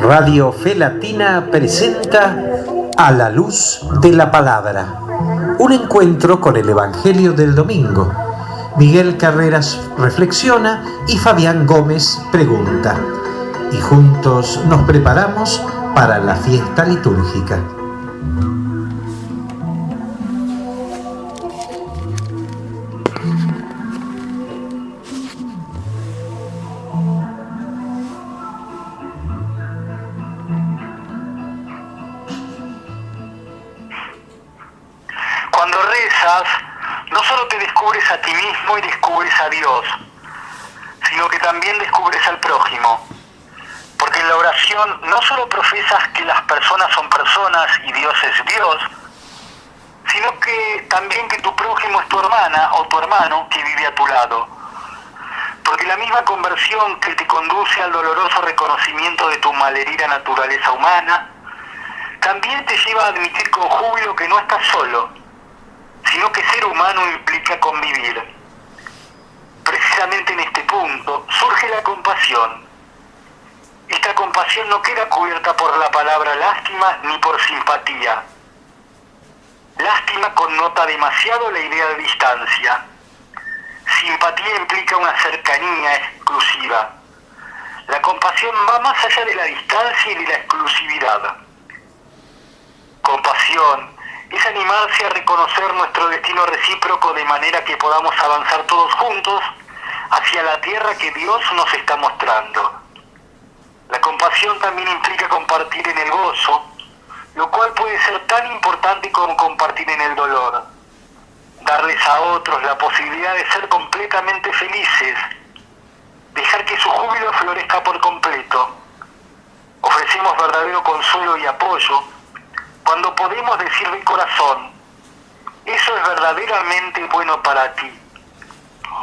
Radio Fe Latina presenta A la Luz de la Palabra, un encuentro con el Evangelio del domingo. Miguel Carreras reflexiona y Fabián Gómez pregunta, y juntos nos preparamos para la fiesta litúrgica. Cuando rezas, no solo te descubres a ti mismo y descubres a Dios, sino que también descubres al prójimo. Porque en la oración no solo profesas que las personas son personas y Dios es Dios, sino que también que tu prójimo es tu hermana o tu hermano que vive a tu lado. Porque la misma conversión que te conduce al doloroso reconocimiento de tu malherida naturaleza humana, también te lleva a admitir con júbilo que no estás solo, sino que ser humano implica convivir. Precisamente en este punto surge la compasión. Esta compasión no queda cubierta por la palabra lástima ni por simpatía. Lástima connota demasiado la idea de distancia. Simpatía implica una cercanía exclusiva. La compasión va más allá de la distancia y de la exclusividad. Compasión es animarse a reconocer nuestro destino recíproco de manera que podamos avanzar todos juntos hacia la tierra que Dios nos está mostrando. La compasión también implica compartir en el gozo, lo cual puede ser tan importante como compartir en el dolor. Darles a otros la posibilidad de ser completamente felices, dejar que su júbilo florezca por completo. Ofrecemos verdadero consuelo y apoyo cuando podemos decir de corazón, eso es verdaderamente bueno para ti,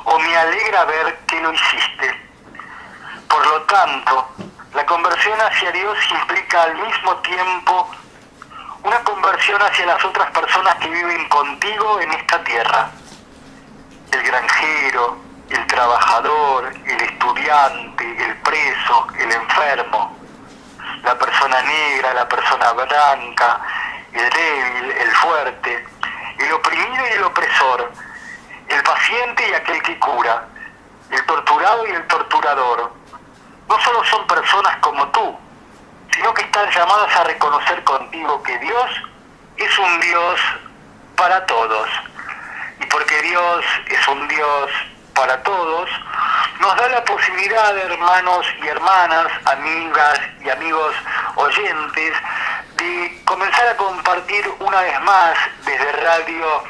o me alegra ver que lo hiciste. Por lo tanto, la conversión hacia Dios implica al mismo tiempo una conversión hacia las otras personas que viven contigo en esta tierra. El granjero, el trabajador, el estudiante, el preso, el enfermo, la persona negra, la persona blanca, el débil, el fuerte, el oprimido y el opresor, el paciente y aquel que cura, el torturado y el torturador. No solo son personas como tú, sino que están llamadas a reconocer contigo que Dios es un Dios para todos. Y porque Dios es un Dios para todos, nos da la posibilidad, hermanos y hermanas, amigas y amigos oyentes, de comenzar a compartir una vez más desde Radio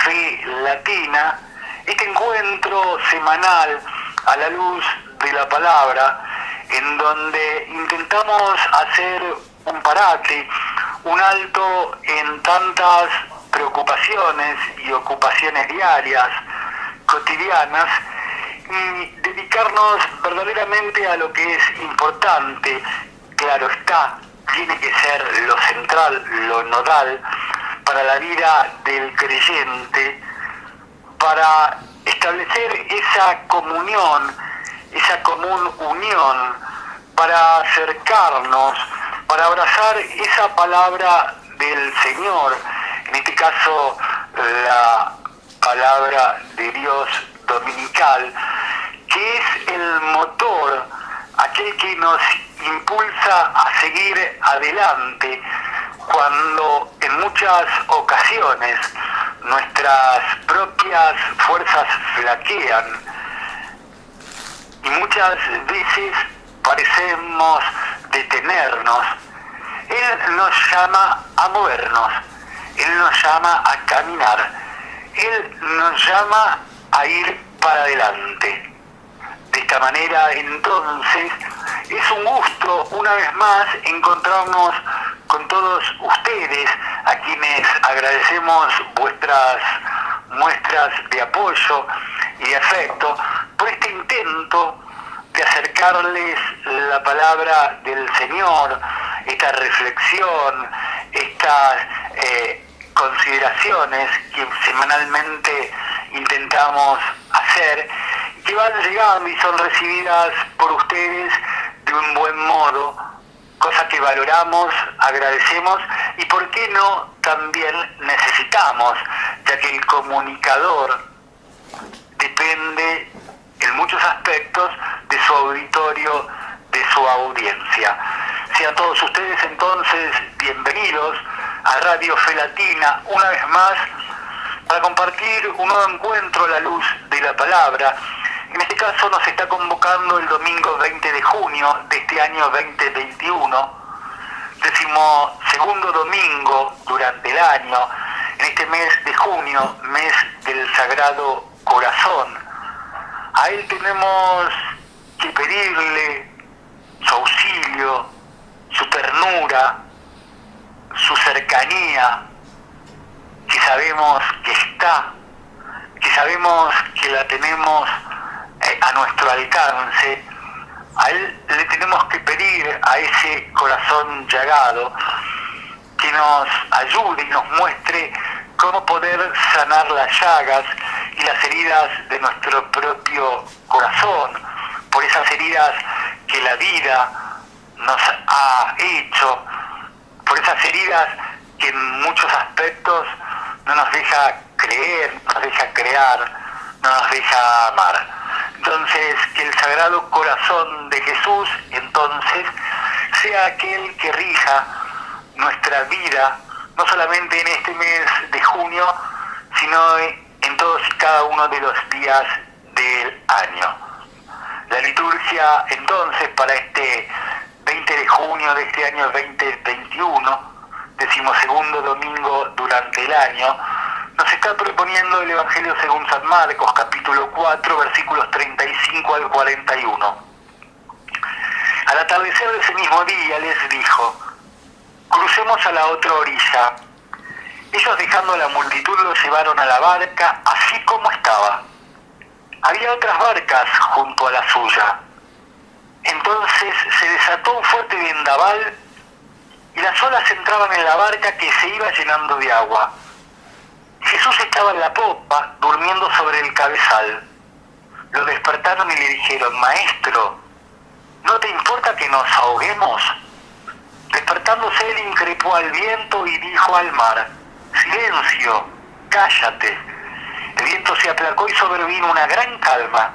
Fe Latina este encuentro semanal a la luz de la palabra, en donde intentamos hacer un parate, un alto en tantas preocupaciones y ocupaciones diarias, cotidianas, y dedicarnos verdaderamente a lo que es importante. Claro está, tiene que ser lo central, lo nodal para la vida del creyente, para establecer esa comunión, esa común unión, para acercarnos, para abrazar esa palabra del Señor, en este caso la palabra de Dios dominical, que es el motor, aquel que nos impulsa a seguir adelante cuando en muchas ocasiones nuestras propias fuerzas flaquean y muchas veces parecemos detenernos. Él nos llama a movernos, Él nos llama a caminar, Él nos llama a ir para adelante. De esta manera, entonces, es un gusto, una vez más, encontrarnos con todos ustedes, a quienes agradecemos vuestras muestras de apoyo y de afecto, por este intento de acercarles la palabra del Señor, esta reflexión, estas consideraciones que semanalmente intentamos hacer, que van llegando y son recibidas por ustedes de un buen modo, cosa que valoramos, agradecemos y por qué no también necesitamos, ya que el comunicador depende en muchos aspectos de su auditorio, de su audiencia. Sean todos ustedes entonces bienvenidos a Radio Fe Latina una vez más para compartir un nuevo encuentro a la luz de la palabra. En este caso nos está convocando el domingo 20 de junio de este año 2021, 12º domingo durante el año, en este mes de junio, mes del Sagrado Corazón. A él tenemos que pedirle su auxilio, su ternura, su cercanía, que sabemos que está, que sabemos que la tenemos a nuestro alcance. A él le tenemos que pedir, a ese corazón llagado, que nos ayude y nos muestre cómo poder sanar las llagas y las heridas de nuestro propio corazón, por esas heridas que la vida nos ha hecho, por esas heridas que en muchos aspectos no nos deja creer, no nos deja crear, no nos deja amar. Entonces, que el Sagrado Corazón de Jesús, entonces, sea aquel que rija nuestra vida, no solamente en este mes de junio, sino en todos y cada uno de los días del año. La liturgia, entonces, para este 20 de junio de este año 2021, 12º domingo durante el año, nos está proponiendo el Evangelio según San Marcos, capítulo 4, versículos 35 al 41. Al atardecer de ese mismo día les dijo: crucemos a la otra orilla. Ellos, dejando a la multitud, lo llevaron a la barca así como estaba. Había otras barcas junto a la suya. Entonces se desató un fuerte vendaval y las olas entraban en la barca, que se iba llenando de agua. Jesús estaba en la popa, durmiendo sobre el cabezal. Lo despertaron y le dijeron: Maestro, ¿no te importa que nos ahoguemos? Despertándose él, increpó al viento y dijo al mar: Silencio, cállate. El viento se aplacó y sobrevino una gran calma.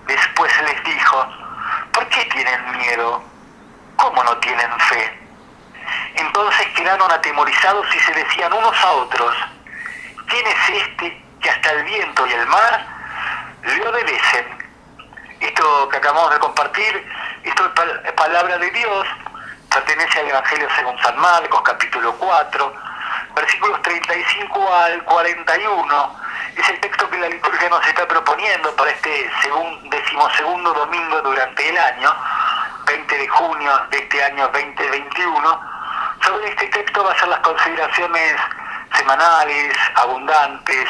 Después les dijo: ¿por qué tienen miedo? ¿Cómo no tienen fe? Entonces quedaron atemorizados y se decían unos a otros: ¿quién es este que hasta el viento y el mar le obedecen? Esto que acabamos de compartir, esto es palabra de Dios, pertenece al Evangelio según San Marcos, capítulo 4, versículos 35 al 41. Es el texto que la liturgia nos está proponiendo para este 12º domingo durante el año, 20 de junio de este año 2021. Sobre este texto va a ser las consideraciones semanales, abundantes,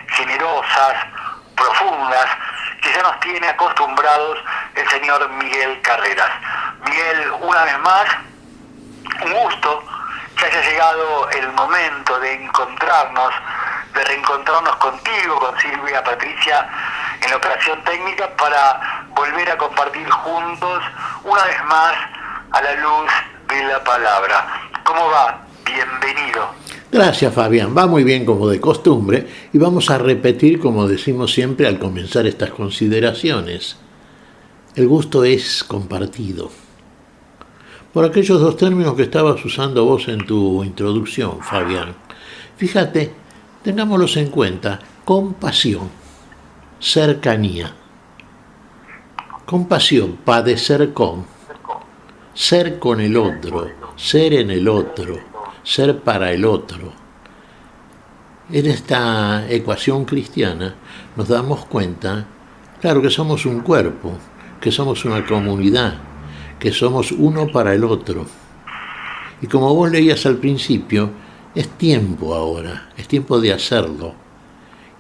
generosas, profundas, que ya nos tiene acostumbrados el señor Miguel Carreras. Miguel, una vez más, un gusto que haya llegado el momento de encontrarnos, de reencontrarnos contigo, con Silvia Patricia en la operación técnica, para volver a compartir juntos una vez más a la luz de la palabra. ¿Cómo va? Bienvenido. Gracias, Fabián. Va muy bien como de costumbre y vamos a repetir como decimos siempre al comenzar estas consideraciones. El gusto es compartido. Por aquellos dos términos que estabas usando vos en tu introducción, Fabián. Fíjate, tengámoslos en cuenta: compasión, cercanía. Compasión, padecer con, ser con el otro, ser en el otro, ser para el otro. En esta ecuación cristiana nos damos cuenta, claro, que somos un cuerpo, que somos una comunidad, que somos uno para el otro. Y como vos leías al principio, es tiempo ahora, es tiempo de hacerlo.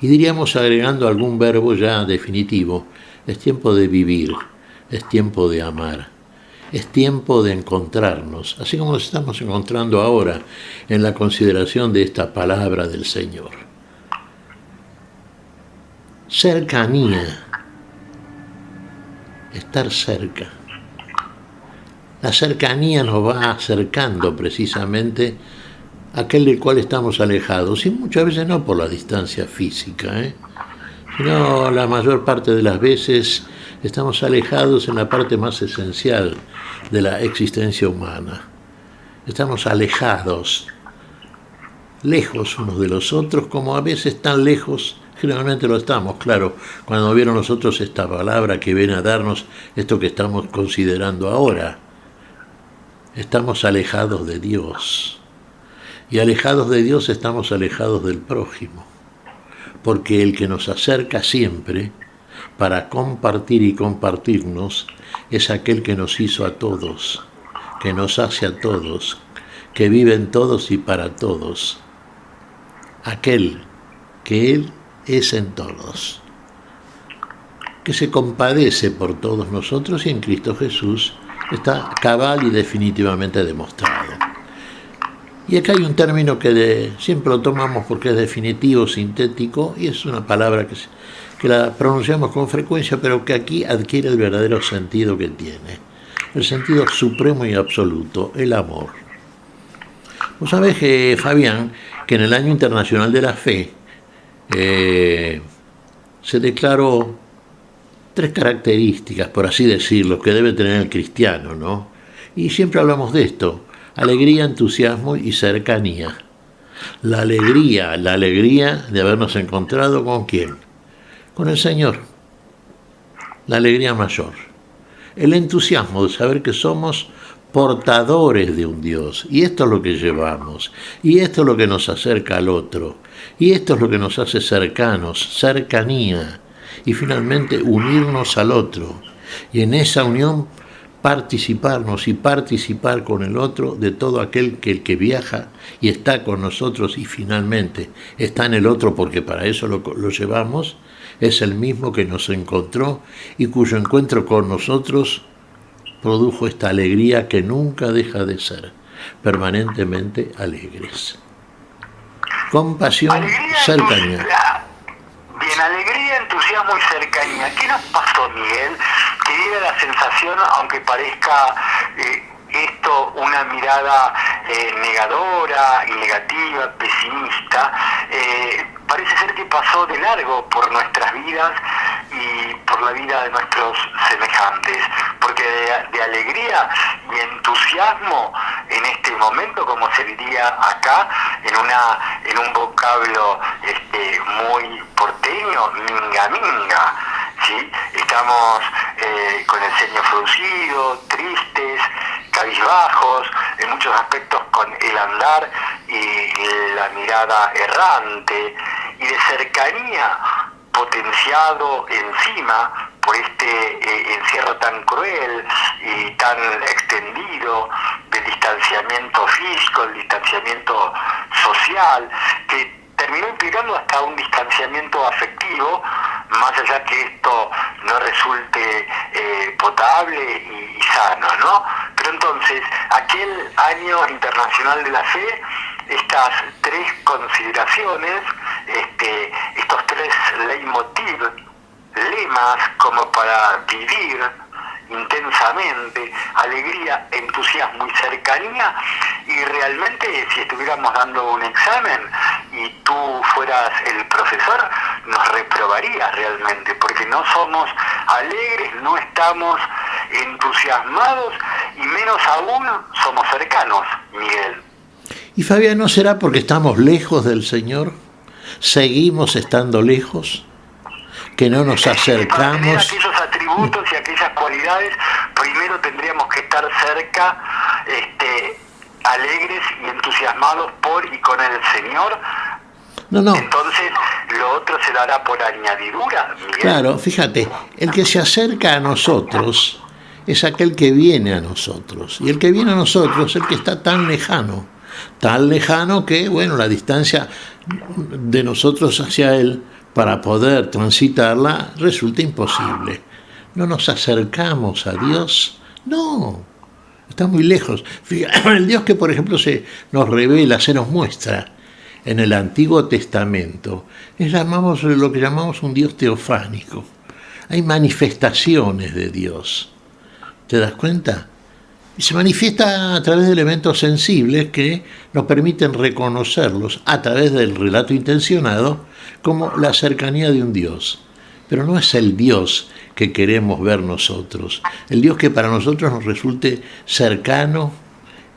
Y diríamos, agregando algún verbo ya definitivo, es tiempo de vivir, es tiempo de amar. Es tiempo de encontrarnos, así como nos estamos encontrando ahora en la consideración de esta palabra del Señor. Cercanía, estar cerca. La cercanía nos va acercando precisamente a aquel del cual estamos alejados, y muchas veces no por la distancia física, sino la mayor parte de las veces estamos alejados en la parte más esencial de la existencia humana. Estamos alejados, lejos unos de los otros, como a veces tan lejos, generalmente lo estamos, claro, cuando vieron nosotros esta palabra que viene a darnos esto que estamos considerando ahora. Estamos alejados de Dios. Y alejados de Dios estamos alejados del prójimo. Porque el que nos acerca siempre para compartir y compartirnos es aquel que nos hizo a todos, que nos hace a todos, que vive en todos y para todos. Aquel que Él es en todos, que se compadece por todos nosotros y en Cristo Jesús está cabal y definitivamente demostrado. Y acá hay un término que siempre lo tomamos porque es definitivo, sintético, y es una palabra que la pronunciamos con frecuencia, pero que aquí adquiere el verdadero sentido que tiene, el sentido supremo y absoluto, el amor. Vos sabés, Fabián, que en el Año Internacional de la Fe se declaró 3 características, por así decirlo, que debe tener el cristiano, ¿no? Y siempre hablamos de esto: alegría, entusiasmo y cercanía. La alegría de habernos encontrado ¿con quién? Con el Señor. La alegría mayor. El entusiasmo de saber que somos portadores de un Dios, y esto es lo que llevamos, y esto es lo que nos acerca al otro, y esto es lo que nos hace cercanos, cercanía, y finalmente unirnos al otro, y en esa unión participarnos y participar con el otro de todo aquel que el que viaja y está con nosotros y finalmente está en el otro, porque para eso lo llevamos, es el mismo que nos encontró y cuyo encuentro con nosotros produjo esta alegría que nunca deja de ser permanentemente alegres. Compasión, Alegría, cercanía. Bien, alegría, entusiasmo y cercanía. ¿Qué nos pasó, Miguel? Que diera la sensación, aunque parezca esto una mirada negadora y negativa, pesimista, parece ser que pasó de largo por nuestras vidas y por la vida de nuestros semejantes, porque de alegría y entusiasmo en este momento, como se diría acá, en un vocablo muy porteño, minga minga, ¿sí? Estamos con el ceño fruncido, tristes, cabizbajos, en muchos aspectos con el andar y la mirada errante, y de cercanía potenciado encima por este encierro tan cruel y tan extendido del distanciamiento físico, el distanciamiento social, que terminó implicando hasta un distanciamiento afectivo, más allá que esto no resulte potable y sano, ¿no? Pero entonces, aquel Año Internacional de la Fe, estas 3 consideraciones, estos 3 leitmotiv, lemas como para vivir intensamente, alegría, entusiasmo y cercanía, y realmente si estuviéramos dando un examen y tú fueras el profesor, nos reprobarías realmente, porque no somos alegres, no estamos entusiasmados y menos aún somos cercanos, Miguel. Y Fabián, ¿no será porque estamos lejos del Señor? ¿Seguimos estando lejos? ¿Que no nos acercamos? Para tener aquellos atributos y aquellas cualidades, primero tendríamos que estar cerca, alegres y entusiasmados por y con el Señor. No. Entonces, lo otro se dará por añadidura, Miguel. Claro, fíjate, el que se acerca a nosotros es aquel que viene a nosotros. Y el que viene a nosotros es el que está tan lejano que, bueno, la distancia de nosotros hacia Él para poder transitarla resulta imposible. No nos acercamos a Dios, no, está muy lejos. Fíjate, el Dios que, por ejemplo, se nos revela, se nos muestra en el Antiguo Testamento, es lo que llamamos un Dios teofánico. Hay manifestaciones de Dios. ¿Te das cuenta? Y se manifiesta a través de elementos sensibles que nos permiten reconocerlos a través del relato intencionado como la cercanía de un Dios. Pero no es el Dios que queremos ver nosotros, el Dios que para nosotros nos resulte cercano,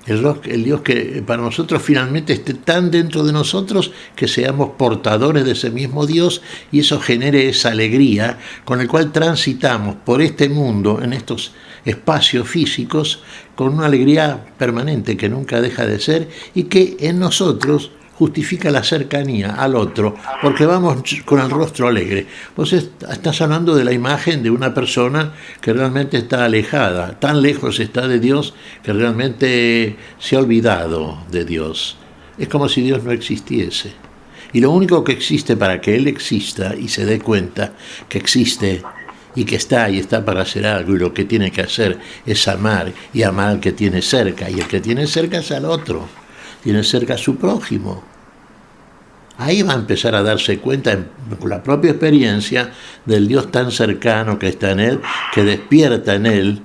el Dios que para nosotros finalmente esté tan dentro de nosotros que seamos portadores de ese mismo Dios y eso genere esa alegría con el cual transitamos por este mundo, en estos espacios físicos, con una alegría permanente que nunca deja de ser y que en nosotros justifica la cercanía al otro, porque vamos con el rostro alegre. Vos estás hablando de la imagen de una persona que realmente está alejada, tan lejos está de Dios que realmente se ha olvidado de Dios. Es como si Dios no existiese. Y lo único que existe para que Él exista y se dé cuenta que existe y que está y está para hacer algo y lo que tiene que hacer es amar y amar al que tiene cerca y el que tiene cerca es al otro. Tiene cerca a su prójimo. Ahí va a empezar a darse cuenta con la propia experiencia del Dios tan cercano que está en él, que despierta en él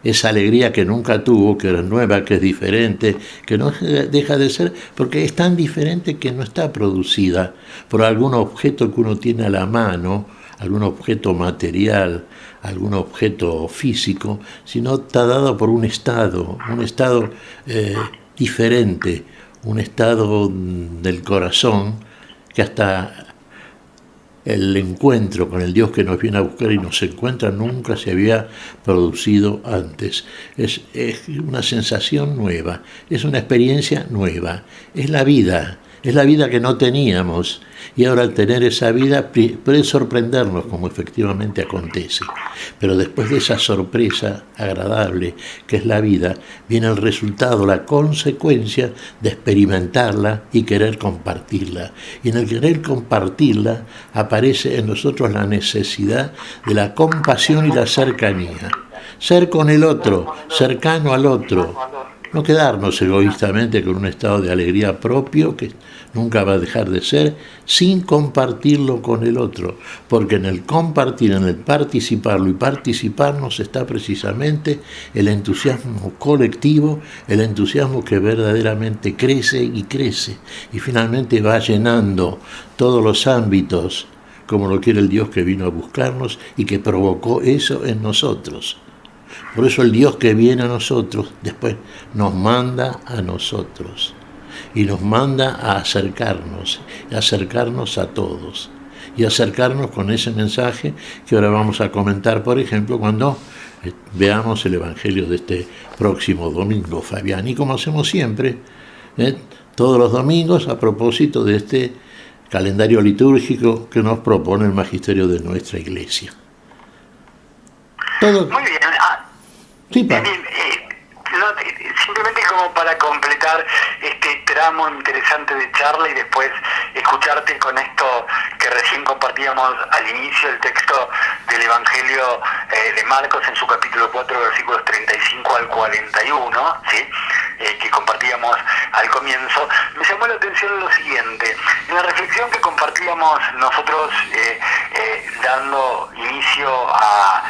esa alegría que nunca tuvo, que es nueva, que es diferente, que no deja de ser, porque es tan diferente que no está producida por algún objeto que uno tiene a la mano, algún objeto material, algún objeto físico, sino está dado por un estado diferente, un estado del corazón que hasta el encuentro con el Dios que nos viene a buscar y nos encuentra nunca se había producido antes. Es una sensación nueva, es una experiencia nueva, es la vida que no teníamos y ahora al tener esa vida puede sorprendernos como efectivamente acontece. Pero después de esa sorpresa agradable que es la vida, viene el resultado, la consecuencia de experimentarla y querer compartirla. Y en el querer compartirla aparece en nosotros la necesidad de la compasión y la cercanía. Ser con el otro, cercano al otro. No quedarnos egoístamente con un estado de alegría propio que nunca va a dejar de ser sin compartirlo con el otro, porque en el compartir, en el participarlo y participarnos está precisamente el entusiasmo colectivo, el entusiasmo que verdaderamente crece y finalmente va llenando todos los ámbitos como lo quiere el Dios que vino a buscarnos y que provocó eso en nosotros. Por eso el Dios que viene a nosotros después nos manda a nosotros y nos manda a acercarnos a todos y acercarnos con ese mensaje que ahora vamos a comentar, por ejemplo, cuando veamos el Evangelio de este próximo domingo, Fabián, y como hacemos siempre, todos los domingos a propósito de este calendario litúrgico que nos propone el magisterio de nuestra Iglesia. Todo... Muy bien. Sí, simplemente como para completar este tramo interesante de charla y después escucharte con esto que recién compartíamos al inicio, el texto del Evangelio de Marcos en su capítulo 4, versículos 35 al 41, ¿sí? Que compartíamos al comienzo. Me llamó la atención lo siguiente: en la reflexión que compartíamos nosotros dando inicio a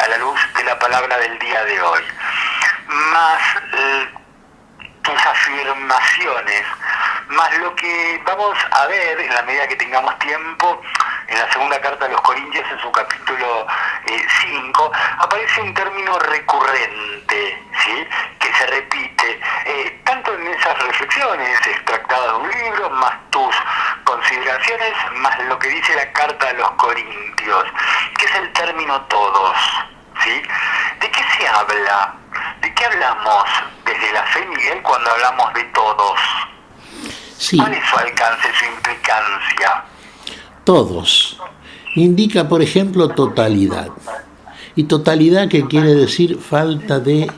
la luz de la palabra del día de hoy, más tus afirmaciones, más lo que vamos a ver en la medida que tengamos tiempo en la segunda carta de los Corintios, en su capítulo 5, aparece un término recurrente, ¿sí? Que se repite tanto en esas reflexiones extractadas de un libro, más tus consideraciones, más lo que dice la carta de los Corintios, que es el término todos, ¿sí? ¿De qué se habla? ¿De qué hablamos desde la fe, Miguel, cuando hablamos de todos? Sí. ¿Cuál es su alcance, su implicancia? Todos. Indica, por ejemplo, totalidad. Y totalidad que quiere decir falta de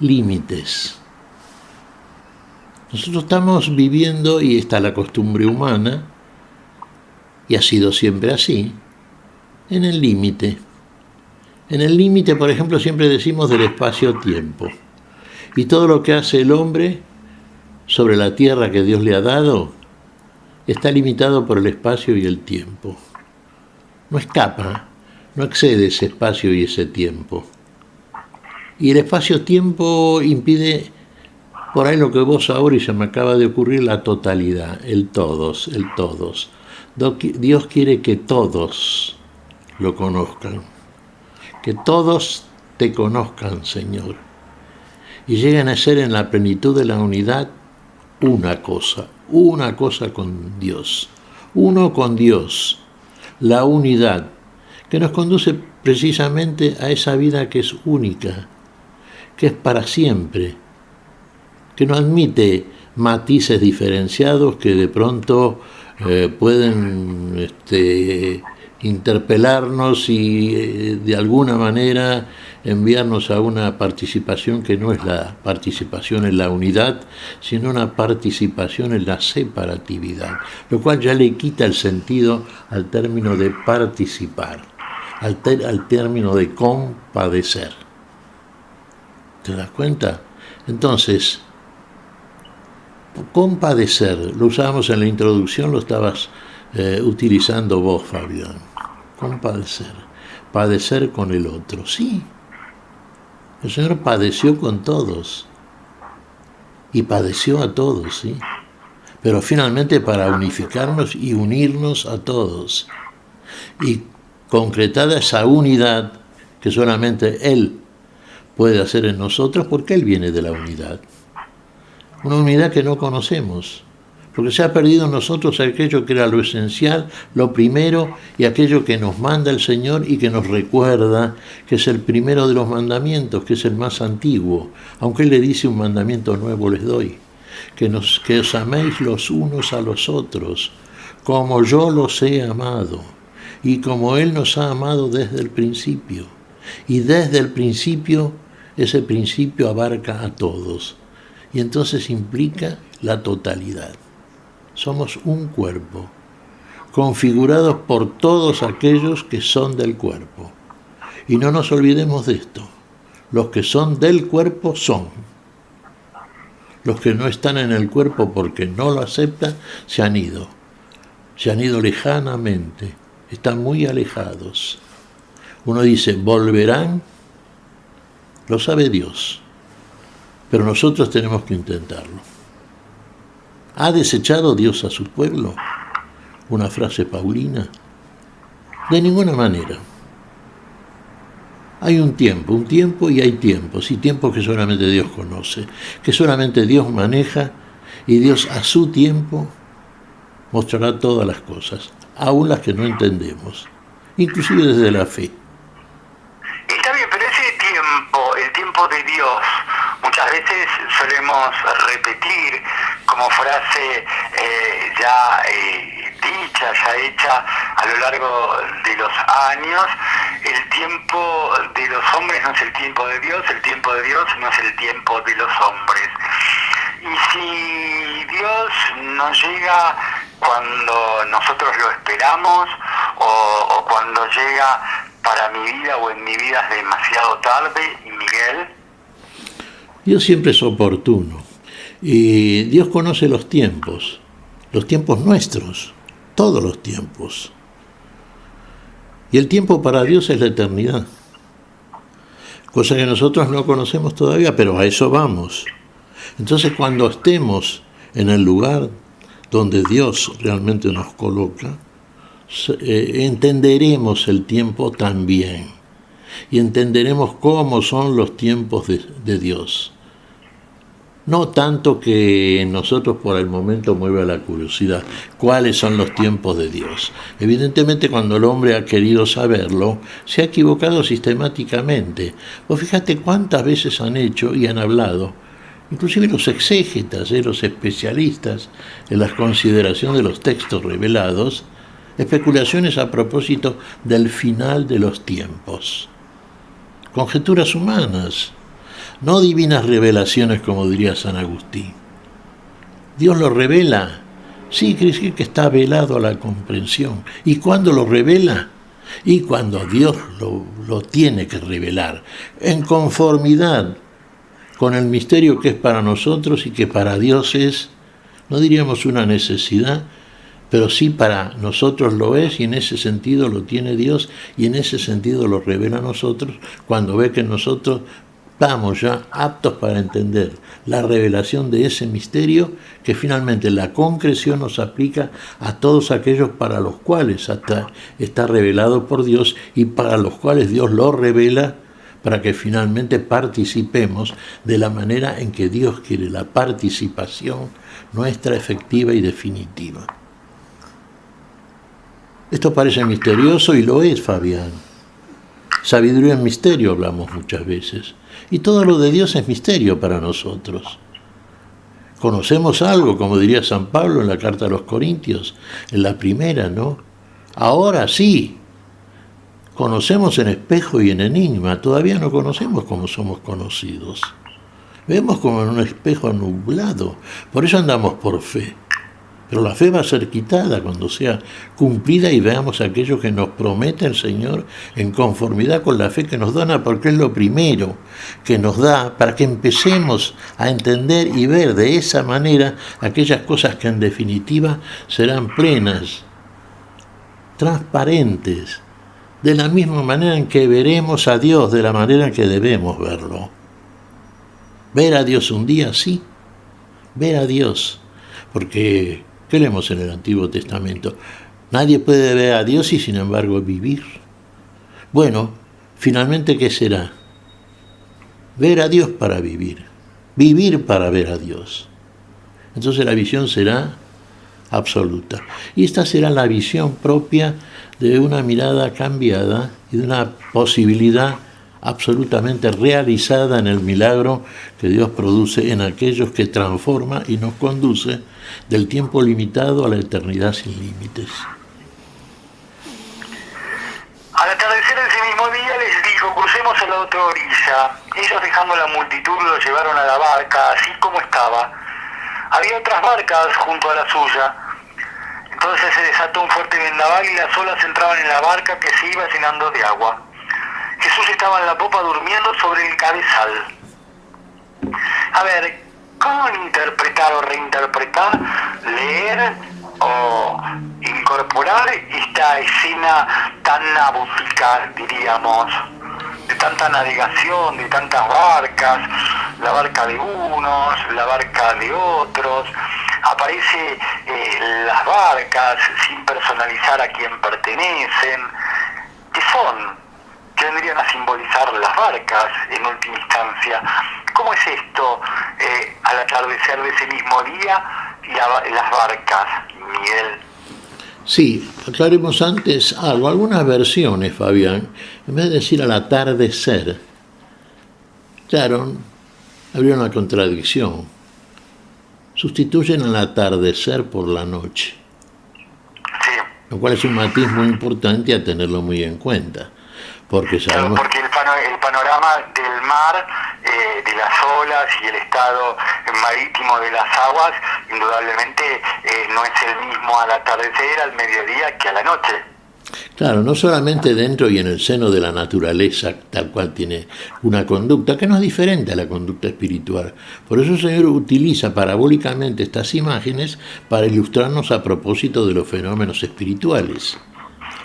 límites. Nosotros estamos viviendo, y está la costumbre humana, y ha sido siempre así, en el límite. En el límite, por ejemplo, siempre decimos del espacio-tiempo. Y todo lo que hace el hombre sobre la tierra que Dios le ha dado está limitado por el espacio y el tiempo. No escapa, no excede ese espacio y ese tiempo. Y el espacio-tiempo impide, por ahí lo que vos ahora y se me acaba de ocurrir, la totalidad, el todos, el todos. Dios quiere que todos lo conozcan, que todos te conozcan, Señor, y lleguen a ser en la plenitud de la unidad una cosa con Dios, uno con Dios, la unidad, que nos conduce precisamente a esa vida que es única, que es para siempre, que no admite matices diferenciados que de pronto pueden interpelarnos y de alguna manera enviarnos a una participación que no es la participación en la unidad, sino una participación en la separatividad, lo cual ya le quita el sentido al término de participar, al término de compadecer. ¿Te das cuenta? Entonces, compadecer, lo usábamos en la introducción, lo estabas utilizando vos, Fabián. Compadecer, padecer con el otro, sí. El Señor padeció con todos y padeció a todos, sí. Pero finalmente para unificarnos y unirnos a todos. Y concretada esa unidad que solamente Él puede hacer en nosotros, porque Él viene de la unidad. Una unidad que no conocemos, porque se ha perdido en nosotros aquello que era lo esencial, lo primero, y aquello que nos manda el Señor y que nos recuerda que es el primero de los mandamientos, que es el más antiguo, aunque Él le dice un mandamiento nuevo les doy, que os améis los unos a los otros, como yo los he amado, y como Él nos ha amado desde el principio. Y desde el principio, ese principio abarca a todos, y entonces implica la totalidad. Somos un cuerpo, configurados por todos aquellos que son del cuerpo. Y no nos olvidemos de esto. Los que son del cuerpo son. Los que no están en el cuerpo porque no lo aceptan, se han ido. Se han ido lejanamente. Están muy alejados. Uno dice, ¿volverán? Lo sabe Dios. Pero nosotros tenemos que intentarlo. ¿Ha desechado Dios a su pueblo? Una frase paulina. De ninguna manera. Hay un tiempo y hay tiempos, y tiempos que solamente Dios conoce, que solamente Dios maneja, y Dios a su tiempo mostrará todas las cosas, aún las que no entendemos, inclusive desde la fe. Está bien, pero ese tiempo, el tiempo de Dios, muchas veces solemos repetir como frase ya dicha, ya hecha a lo largo de los años: el tiempo de los hombres no es el tiempo de Dios, el tiempo de Dios no es el tiempo de los hombres. Y si Dios no llega cuando nosotros lo esperamos, o cuando llega para mi vida o en mi vida es demasiado tarde, Miguel. Dios siempre es oportuno, y Dios conoce los tiempos nuestros, todos los tiempos. Y el tiempo para Dios es la eternidad, cosa que nosotros no conocemos todavía, pero a eso vamos. Entonces, cuando estemos en el lugar donde Dios realmente nos coloca, entenderemos el tiempo también, y entenderemos cómo son los tiempos de Dios. No tanto que nosotros por el momento mueva la curiosidad, ¿cuáles son los tiempos de Dios? Evidentemente, cuando el hombre ha querido saberlo, se ha equivocado sistemáticamente. Vos fíjate cuántas veces han hecho y han hablado, inclusive los exégetas, los especialistas en la consideración de los textos revelados, especulaciones a propósito del final de los tiempos. Conjeturas humanas, no divinas revelaciones, como diría San Agustín. Dios lo revela, sí, quiere decir que está velado a la comprensión. ¿Y cuándo lo revela? Y cuando Dios lo tiene que revelar, en conformidad con el misterio que es para nosotros y que para Dios es, no diríamos una necesidad, pero sí para nosotros lo es, y en ese sentido lo tiene Dios, y en ese sentido lo revela a nosotros cuando ve que nosotros estamos ya aptos para entender la revelación de ese misterio que finalmente la concreción nos aplica a todos aquellos para los cuales está revelado por Dios y para los cuales Dios lo revela para que finalmente participemos de la manera en que Dios quiere, la participación nuestra efectiva y definitiva. Esto parece misterioso y lo es, Fabián. Sabiduría en misterio hablamos muchas veces. Y todo lo de Dios es misterio para nosotros. Conocemos algo, como diría San Pablo en la carta a los Corintios, en la primera, ¿no? Ahora sí, conocemos en espejo y en enigma, todavía no conocemos como somos conocidos. Vemos como en un espejo nublado, por eso andamos por fe. Pero la fe va a ser quitada cuando sea cumplida y veamos aquello que nos promete el Señor en conformidad con la fe que nos da, porque es lo primero que nos da para que empecemos a entender y ver de esa manera aquellas cosas que en definitiva serán plenas, transparentes, de la misma manera en que veremos a Dios, de la manera en que debemos verlo. Ver a Dios un día, sí, ver a Dios, porque ¿qué leemos en el Antiguo Testamento? Nadie puede ver a Dios y sin embargo vivir. Bueno, finalmente, ¿qué será? Ver a Dios para vivir, vivir para ver a Dios. Entonces la visión será absoluta. Y esta será la visión propia de una mirada cambiada y de una posibilidad absolutamente realizada en el milagro que Dios produce en aquellos que transforma y nos conduce del tiempo limitado a la eternidad sin límites. Al atardecer de ese mismo día les dijo: crucemos a la otra orilla. Ellos, dejando la multitud, lo llevaron a la barca, así como estaba. Había otras barcas junto a la suya. Entonces se desató un fuerte vendaval y las olas entraban en la barca, que se iba llenando de agua. Jesús estaba en la popa durmiendo sobre el cabezal. A ver, ¿cómo interpretar o reinterpretar, leer o incorporar esta escena tan náutica, diríamos, de tanta navegación, de tantas barcas, la barca de unos, la barca de otros? Aparece las barcas sin personalizar a quién pertenecen. ¿Qué son? ¿Qué vendrían a simbolizar las barcas en última instancia? ¿Cómo es esto al atardecer de ese mismo día y las barcas, Miguel? Sí, aclaremos antes algo. Algunas versiones, Fabián, en vez de decir al atardecer, claro, habría una contradicción. Sustituyen al atardecer por la noche. Sí. Lo cual es un matiz muy importante a tenerlo muy en cuenta. Porque sabemos... Porque el panorama del mar, de las olas y el estado marítimo de las aguas, indudablemente no es el mismo al atardecer, al mediodía, que a la noche. Claro, no solamente dentro y en el seno de la naturaleza, tal cual tiene una conducta que no es diferente a la conducta espiritual. Por eso el Señor utiliza parabólicamente estas imágenes para ilustrarnos a propósito de los fenómenos espirituales.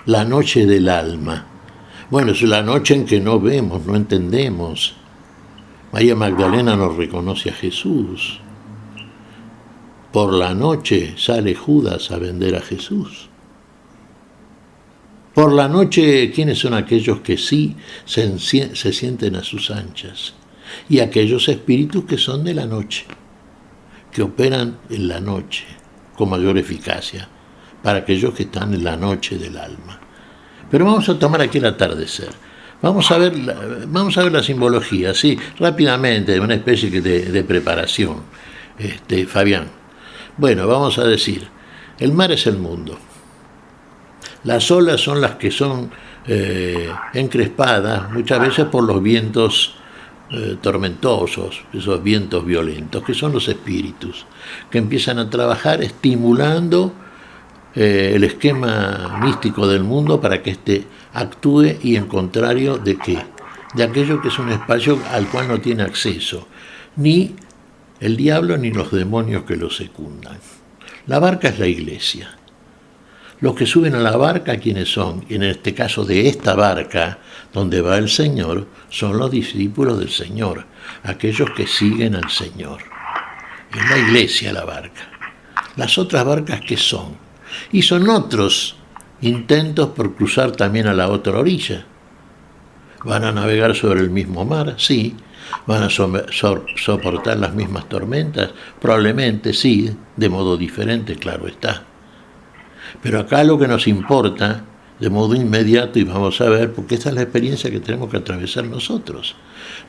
La noche del alma. Bueno, es la noche en que no vemos, no entendemos. María Magdalena nos reconoce a Jesús. Por la noche sale Judas a vender a Jesús. Por la noche, ¿quiénes son aquellos que sí se sienten a sus anchas? Y aquellos espíritus que son de la noche, que operan en la noche con mayor eficacia, para aquellos que están en la noche del alma. Pero vamos a tomar aquí el atardecer. Vamos a ver la simbología, sí, rápidamente, una especie de preparación, Fabián. Bueno, vamos a decir, el mar es el mundo. Las olas son las que son encrespadas muchas veces por los vientos tormentosos, esos vientos violentos, que son los espíritus, que empiezan a trabajar estimulando el esquema místico del mundo para que éste actúe y en contrario de qué, de aquello que es un espacio al cual no tiene acceso ni el diablo ni los demonios que lo secundan. La barca es la iglesia. Los que suben a la barca, ¿quiénes son? Y en este caso de esta barca, donde va el Señor, son los discípulos del Señor, aquellos que siguen al Señor. Es la iglesia la barca. Las otras barcas, ¿qué son? Y son otros intentos por cruzar también a la otra orilla. ¿Van a navegar sobre el mismo mar? Sí. ¿Van a soportar las mismas tormentas? Probablemente sí, de modo diferente, claro está. Pero acá lo que nos importa, de modo inmediato, y vamos a ver, porque esta es la experiencia que tenemos que atravesar nosotros.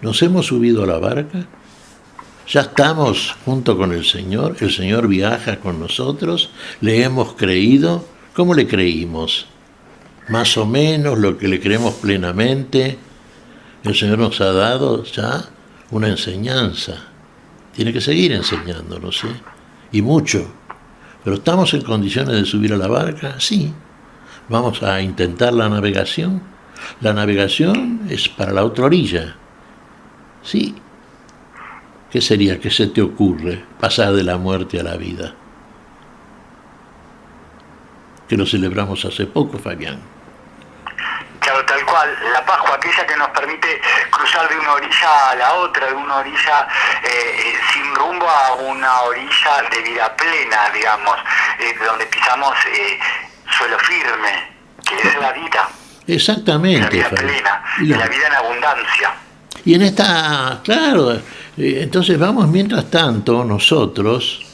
Nos hemos subido a la barca, ya estamos junto con el Señor viaja con nosotros, le hemos creído. ¿Cómo le creímos? Más o menos lo que le creemos plenamente. El Señor nos ha dado ya una enseñanza. Tiene que seguir enseñándonos, y mucho. ¿Pero estamos en condiciones de subir a la barca? Sí. ¿Vamos a intentar la navegación? La navegación es para la otra orilla. Sí. ¿Qué sería? ¿Qué se te ocurre? Pasar de la muerte a la vida. Que lo celebramos hace poco, Fabián. Claro, tal cual, la Pascua, aquella que nos permite cruzar de una orilla a la otra, de una orilla sin rumbo a una orilla de vida plena, digamos, donde pisamos suelo firme, que es la vida. Exactamente. La vida plena, la vida en abundancia. Y en esta, claro, entonces vamos mientras tanto nosotros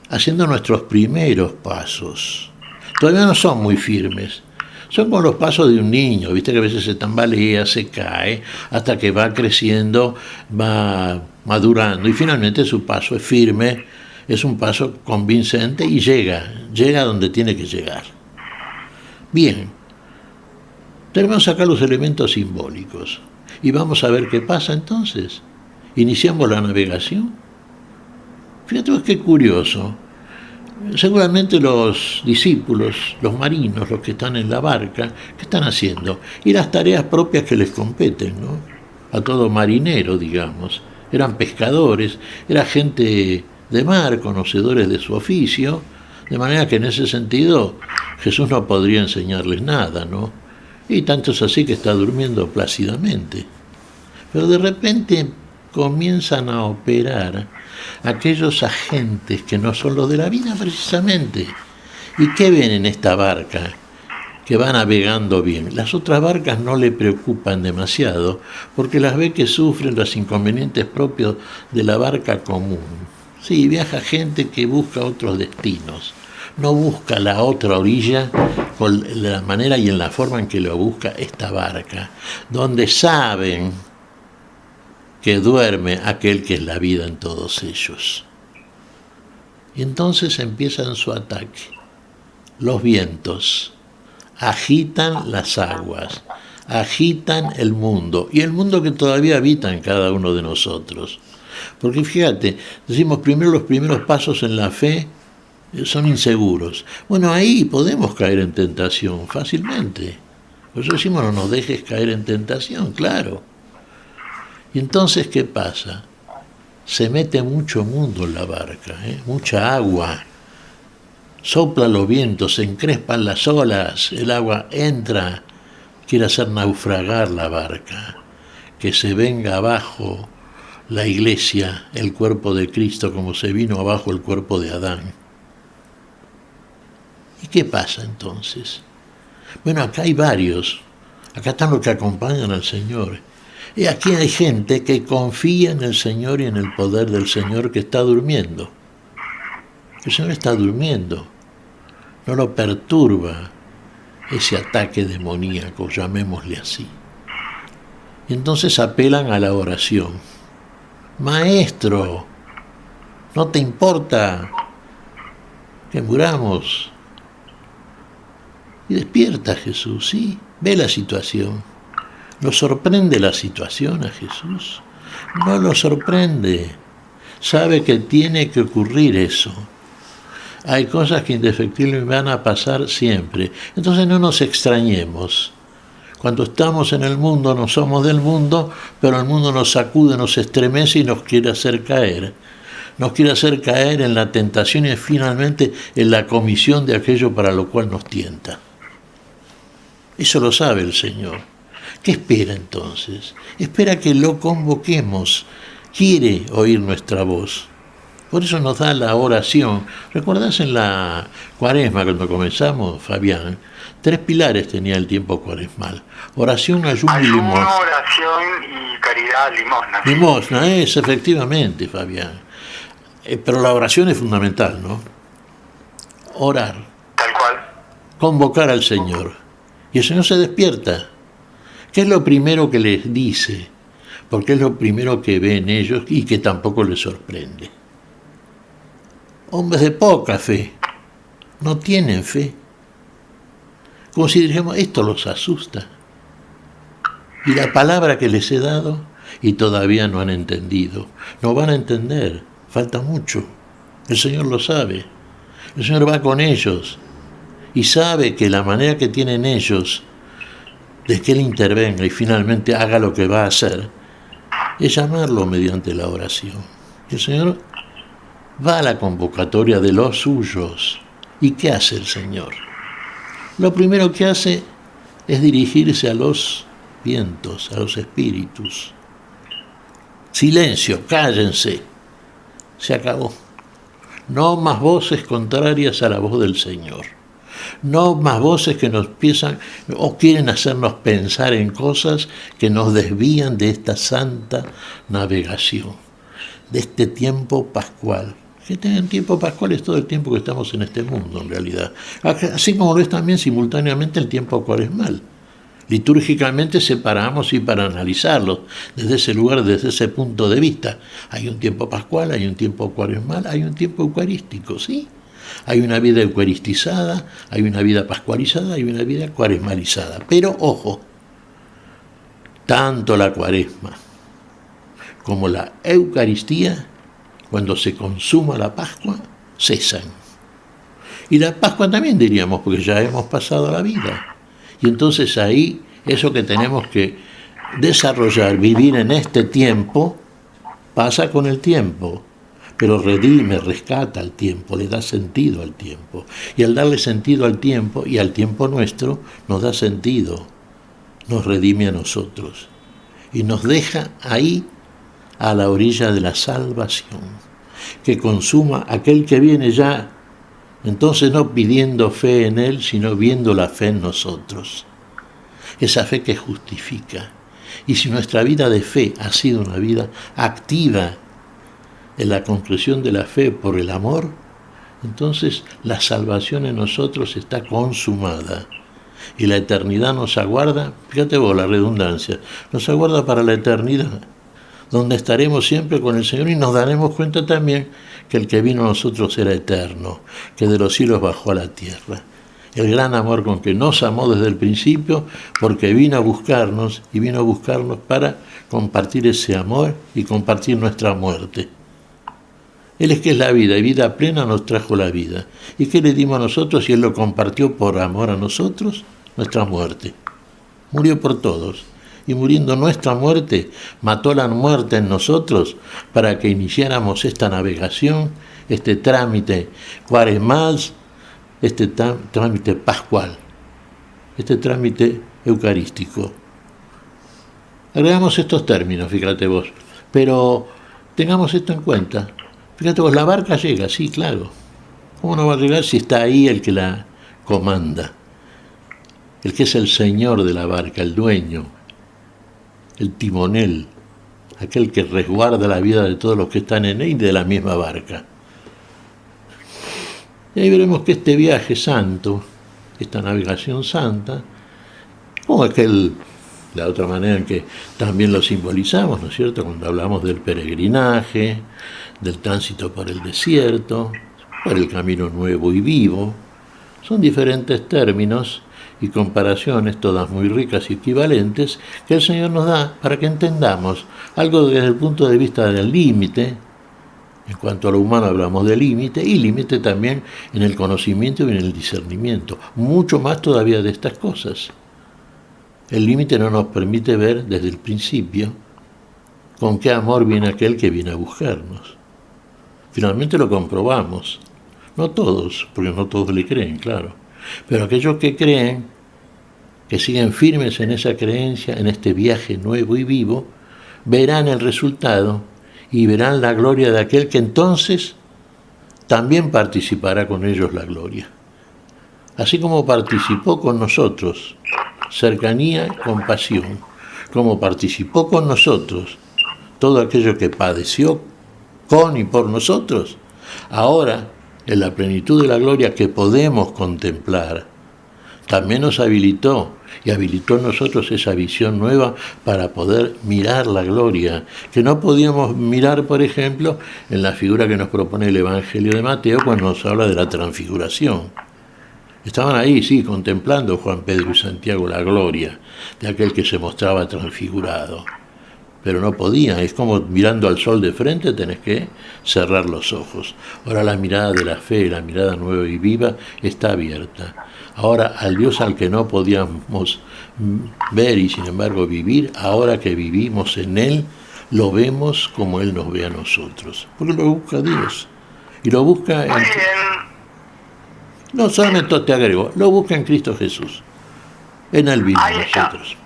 haciendo nuestros primeros pasos. Todavía no son muy firmes. Son como los pasos de un niño, viste que a veces se tambalea, se cae, hasta que va creciendo, va madurando y finalmente su paso es firme, es un paso convincente y llega donde tiene que llegar. Bien, tenemos acá los elementos simbólicos y vamos a ver qué pasa entonces. Iniciamos la navegación. Fíjate qué curioso. Seguramente los discípulos, los marinos, los que están en la barca, ¿qué están haciendo? Y las tareas propias que les competen, ¿no? A todo marinero, digamos. Eran pescadores, era gente de mar, conocedores de su oficio, de manera que en ese sentido Jesús no podría enseñarles nada, ¿no? Y tanto es así que está durmiendo plácidamente. Pero de repente comienzan a operar aquellos agentes que no son los de la vida precisamente. ¿Y qué ven en esta barca? Que va navegando bien. Las otras barcas no le preocupan demasiado porque las ve que sufren los inconvenientes propios de la barca común. Sí, viaja gente que busca otros destinos, no busca la otra orilla con la manera y en la forma en que lo busca esta barca, donde saben que duerme aquel que es la vida en todos ellos. Y entonces empiezan su ataque. Los vientos agitan las aguas, agitan el mundo, y el mundo que todavía habita en cada uno de nosotros. Porque fíjate, decimos primero los primeros pasos en la fe son inseguros. Bueno, ahí podemos caer en tentación fácilmente. Por eso decimos no nos dejes caer en tentación, claro. Y entonces, ¿qué pasa? Se mete mucho mundo en la barca, mucha agua. Soplan los vientos, se encrespan las olas, el agua entra, quiere hacer naufragar la barca, que se venga abajo la iglesia, el cuerpo de Cristo, como se vino abajo el cuerpo de Adán. ¿Y qué pasa entonces? Bueno, acá hay varios, acá están los que acompañan al Señor. Y aquí hay gente que confía en el Señor y en el poder del Señor que está durmiendo. El Señor está durmiendo. No lo perturba ese ataque demoníaco, llamémosle así. Y entonces apelan a la oración. Maestro, ¿no te importa que muramos? Y despierta Jesús, sí, ve la situación. ¿Lo sorprende la situación a Jesús? No lo sorprende. Sabe que tiene que ocurrir eso. Hay cosas que indefectiblemente van a pasar siempre. Entonces no nos extrañemos. Cuando estamos en el mundo no somos del mundo, pero el mundo nos sacude, nos estremece y nos quiere hacer caer. nos quiere hacer caer en la tentación y finalmente en la comisión de aquello para lo cual nos tienta. Eso lo sabe el Señor. ¿Qué espera entonces? Espera que lo convoquemos. Quiere oír nuestra voz. Por eso nos da la oración. ¿Recordás en la Cuaresma cuando comenzamos, Fabián? 3 pilares tenía el tiempo cuaresmal: oración, ayuno y limosna. Oración y caridad, limosna. Limosna, es efectivamente, Fabián. Pero la oración es fundamental, ¿no? Orar. Tal cual. Convocar al Señor. Y el Señor se despierta. ¿Qué es lo primero que les dice? Porque es lo primero que ve en ellos y que tampoco les sorprende. Hombres de poca fe. No tienen fe. Como si dijéramos, esto los asusta. Y la palabra que les he dado, y todavía no han entendido. No van a entender, falta mucho. El Señor lo sabe. El Señor va con ellos y sabe que la manera que tienen ellos de que Él intervenga y finalmente haga lo que va a hacer es llamarlo mediante la oración. Y el Señor va a la convocatoria de los suyos. ¿Y qué hace el Señor? Lo primero que hace es dirigirse a los vientos, a los espíritus. Silencio, cállense. Se acabó. No más voces contrarias a la voz del Señor. No más voces que nos empiezan o quieren hacernos pensar en cosas que nos desvían de esta santa navegación, de este tiempo pascual. Que el tiempo pascual es todo el tiempo que estamos en este mundo, en realidad. Así como lo es también simultáneamente el tiempo cuaresmal. Litúrgicamente separamos y para analizarlo desde ese lugar, desde ese punto de vista. Hay un tiempo pascual, hay un tiempo cuaresmal, hay un tiempo eucarístico, ¿sí? Hay una vida eucaristizada, hay una vida pascualizada, hay una vida cuaresmalizada. Pero, ojo, tanto la cuaresma como la Eucaristía, cuando se consuma la Pascua, cesan. Y la Pascua también diríamos, porque ya hemos pasado a la vida. Y entonces ahí, eso que tenemos que desarrollar, vivir en este tiempo, pasa con el tiempo, pero redime, rescata al tiempo, le da sentido al tiempo. Y al darle sentido al tiempo y al tiempo nuestro, nos da sentido, nos redime a nosotros. Y nos deja ahí, a la orilla de la salvación, que consuma aquel que viene ya, entonces no pidiendo fe en Él, sino viendo la fe en nosotros. Esa fe que justifica. Y si nuestra vida de fe ha sido una vida activa en la concreción de la fe por el amor, entonces la salvación en nosotros está consumada. Y la eternidad nos aguarda, fíjate vos la redundancia, nos aguarda para la eternidad, donde estaremos siempre con el Señor y nos daremos cuenta también que el que vino a nosotros era eterno, que de los cielos bajó a la tierra. El gran amor con que nos amó desde el principio, porque vino a buscarnos y vino a buscarnos para compartir ese amor y compartir nuestra muerte. Él es que es la vida, y vida plena nos trajo la vida. ¿Y qué le dimos a nosotros y Él lo compartió por amor a nosotros? Nuestra muerte. Murió por todos. Y muriendo nuestra muerte, mató la muerte en nosotros para que iniciáramos esta navegación, este trámite cuaresmal, este trámite pascual, este trámite eucarístico. Agregamos estos términos, fíjate vos, pero tengamos esto en cuenta. Fíjate vos, la barca llega, sí, claro. ¿Cómo no va a llegar si está ahí el que la comanda? El que es el señor de la barca, el dueño, el timonel, aquel que resguarda la vida de todos los que están en él y de la misma barca. Y ahí veremos que este viaje santo, esta navegación santa, como la otra manera en que también lo simbolizamos, ¿no es cierto?, cuando hablamos del peregrinaje, del tránsito por el desierto, por el camino nuevo y vivo, son diferentes términos y comparaciones, todas muy ricas y equivalentes, que el Señor nos da para que entendamos algo desde el punto de vista del límite. En cuanto a lo humano hablamos de límite, y límite también en el conocimiento y en el discernimiento, mucho más todavía de estas cosas. El límite no nos permite ver desde el principio con qué amor viene aquel que viene a buscarnos. Finalmente lo comprobamos. No todos, porque no todos le creen, claro. Pero aquellos que creen, que siguen firmes en esa creencia, en este viaje nuevo y vivo, verán el resultado y verán la gloria de aquel que entonces también participará con ellos la gloria. Así como participó con nosotros, cercanía y compasión, como participó con nosotros todo aquello que padeció con y por nosotros, ahora, en la plenitud de la gloria que podemos contemplar, también nos habilitó y habilitó en nosotros esa visión nueva para poder mirar la gloria, que no podíamos mirar, por ejemplo, en la figura que nos propone el Evangelio de Mateo cuando nos habla de la transfiguración. Estaban ahí, sí, contemplando Juan, Pedro y Santiago la gloria de aquel que se mostraba transfigurado. Pero no podía, es como mirando al sol de frente, tenés que cerrar los ojos. Ahora la mirada de la fe, la mirada nueva y viva, está abierta. Ahora al Dios al que no podíamos ver y sin embargo vivir, ahora que vivimos en Él, lo vemos como Él nos ve a nosotros. Porque lo busca Dios. Y lo busca en... No solamente te agrego, lo busca en Cristo Jesús. En Él vive nosotros.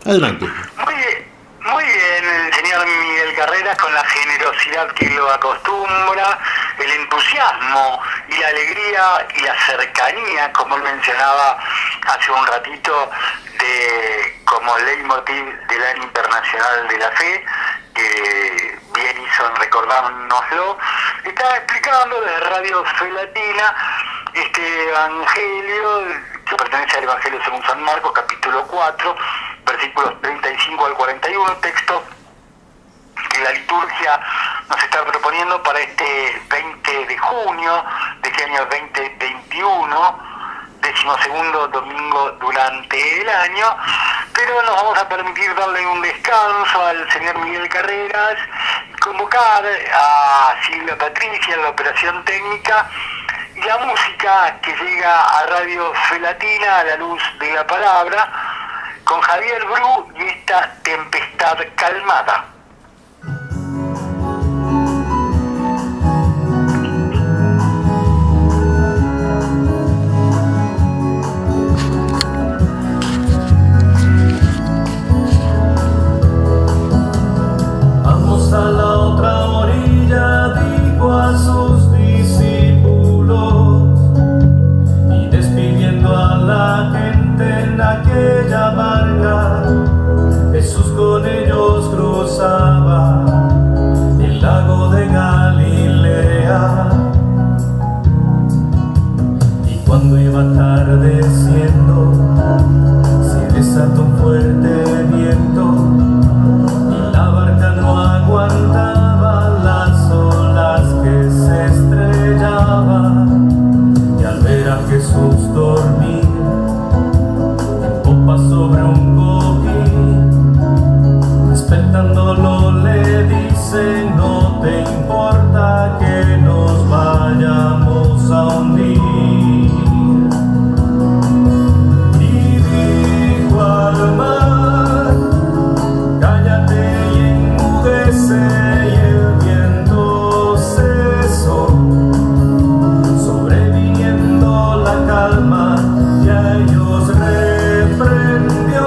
Adelante. Muy bien, el señor Miguel Carreras, con la generosidad que lo acostumbra, el entusiasmo y la alegría y la cercanía, como él mencionaba hace un ratito, como leitmotiv del Año Internacional de la Fe, que bien hizo en recordárnoslo. Estaba explicando desde Radio Fe Latina este evangelio que pertenece al Evangelio según San Marcos, capítulo 4, versículos 35 al 41, texto que la liturgia nos está proponiendo para este 20 de junio de este año 2021, 12º domingo durante el año, pero nos vamos a permitir darle un descanso al señor Miguel Carreras, convocar a Silvia Patricia en la operación técnica y la música que llega a Radio Fe Latina, a la luz de la palabra, con Javier Bru y esta tempestad calmada. Vamos a la otra orilla, dijo a sus discípulos, y despidiendo a la gente en aquella barca, Jesús con ellos cruzaba el lago de Galilea. Y cuando iba atardeciendo, se desató un fuerte viento, la barca no aguantaba las olas que se estrellaban, y al ver a Jesús dormir en popa sobre un cojín, despertándolo le dice: no te importa que nos vayamos a hundir. Y dijo al mar: cállate y enmudece, y el viento cesó, sobreviniendo la calma, y a ellos reprendió.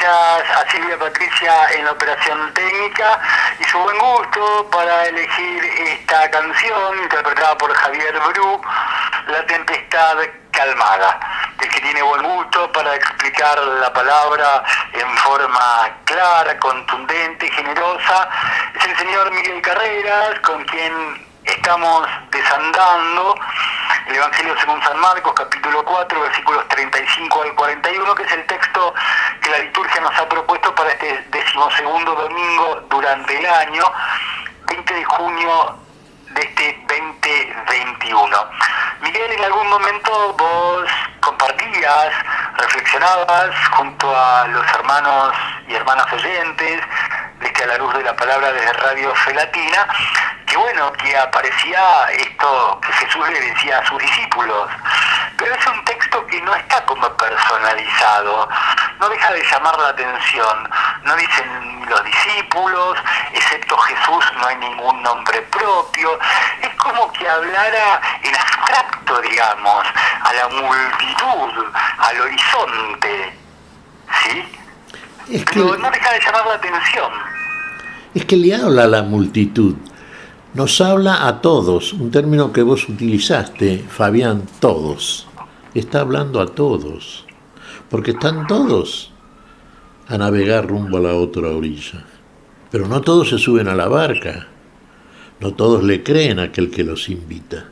gracias a Silvia Patricia en la operación técnica y su buen gusto para elegir esta canción interpretada por Javier Bru, La Tempestad Calmada. El que tiene buen gusto para explicar la palabra en forma clara, contundente, generosa, es el señor Miguel Carreras, con quien estamos desandando el Evangelio según San Marcos, capítulo 4, versículos 35 al 41, que es el texto que la liturgia nos ha propuesto para este 12º domingo durante el año, 20 de junio de este 2021. Miguel, en algún momento vos compartías, reflexionabas junto a los hermanos y hermanas oyentes de A la Luz de la Palabra desde Radio Fe Latina, que aparecía esto que Jesús le decía a sus discípulos, pero es un texto que no está como personalizado, no deja de llamar la atención, no dicen los discípulos, excepto Jesús no hay ningún nombre propio, es como que hablara en abstracto, digamos, a la multitud, al horizonte, ¿sí? Pero no deja de llamar la atención. Es que le habla a la multitud. Nos habla a todos, un término que vos utilizaste, Fabián, todos. Está hablando a todos, porque están todos a navegar rumbo a la otra orilla. Pero no todos se suben a la barca, no todos le creen a aquel que los invita.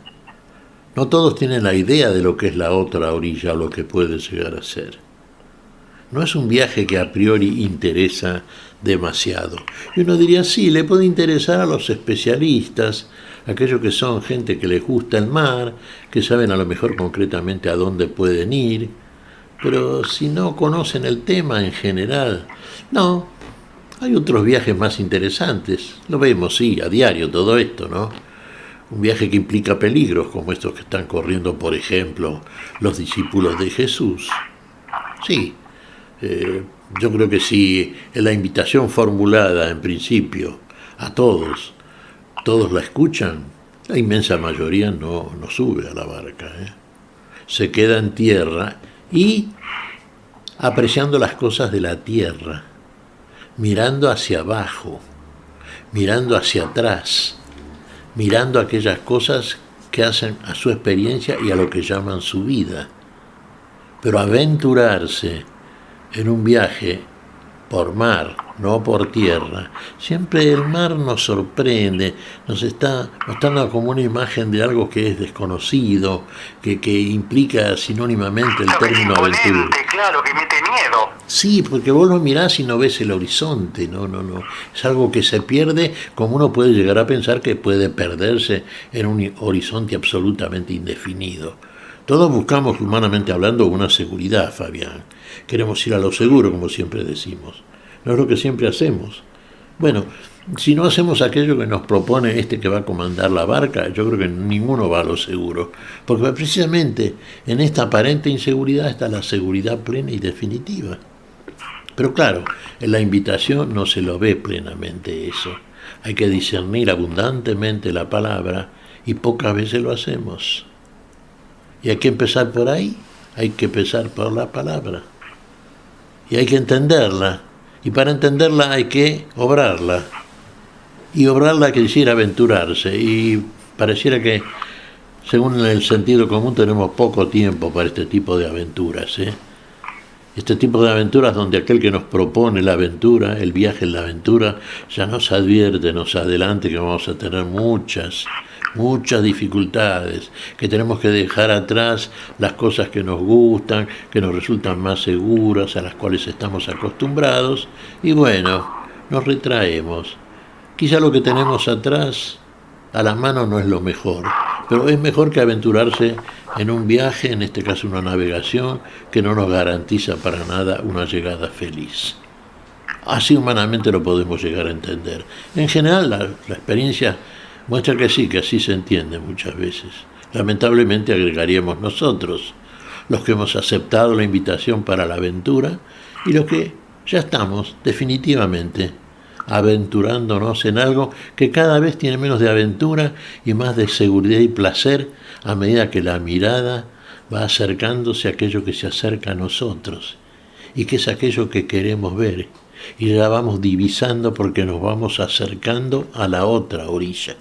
No todos tienen la idea de lo que es la otra orilla o lo que puede llegar a ser. No es un viaje que a priori interesa demasiado. Y uno diría, sí, le puede interesar a los especialistas, aquellos que son gente que les gusta el mar, que saben a lo mejor concretamente a dónde pueden ir, pero si no conocen el tema en general, no. Hay otros viajes más interesantes, lo vemos, sí, a diario todo esto, ¿no? Un viaje que implica peligros, como estos que están corriendo, por ejemplo, los discípulos de Jesús. Sí. Yo creo que si la invitación formulada en principio a todos la escuchan, la inmensa mayoría no sube a la barca, se queda en tierra y apreciando las cosas de la tierra, mirando hacia abajo, mirando hacia atrás, mirando aquellas cosas que hacen a su experiencia y a lo que llaman su vida. Pero aventurarse en un viaje por mar, no por tierra, siempre el mar nos sorprende, nos está mostrando como una imagen de algo que es desconocido, que implica sinónimamente el término aventura. Claro, que mete miedo. Sí, porque vos lo mirás y no ves el horizonte, no. Es algo que se pierde, como uno puede llegar a pensar que puede perderse en un horizonte absolutamente indefinido. Todos buscamos, humanamente hablando, una seguridad, Fabián. Queremos ir a lo seguro, como siempre decimos. No es lo que siempre hacemos. Bueno, si no hacemos aquello que nos propone este que va a comandar la barca, yo creo que ninguno va a lo seguro. Porque precisamente en esta aparente inseguridad está la seguridad plena y definitiva. Pero claro, en la invitación no se lo ve plenamente eso. Hay que discernir abundantemente la palabra y pocas veces lo hacemos. Y hay que empezar por ahí, hay que empezar por la palabra. Y hay que entenderla. Y para entenderla hay que obrarla. Y obrarla quiere decir aventurarse. Y pareciera que, según el sentido común, tenemos poco tiempo para este tipo de aventuras. Este tipo de aventuras donde aquel que nos propone la aventura, el viaje en la aventura, ya nos advierte, nos adelante que vamos a tener muchas dificultades, que tenemos que dejar atrás las cosas que nos gustan, que nos resultan más seguras, a las cuales estamos acostumbrados, y bueno, nos retraemos. Quizá lo que tenemos atrás a la mano no es lo mejor, pero es mejor que aventurarse en un viaje, en este caso una navegación, que no nos garantiza para nada una llegada feliz. Así humanamente lo podemos llegar a entender. En general, la experiencia muestra que sí, que así se entiende muchas veces. Lamentablemente agregaríamos nosotros, los que hemos aceptado la invitación para la aventura y los que ya estamos definitivamente aventurándonos en algo que cada vez tiene menos de aventura y más de seguridad y placer a medida que la mirada va acercándose a aquello que se acerca a nosotros y qué es aquello que queremos ver. Y ya vamos divisando porque nos vamos acercando a la otra orilla.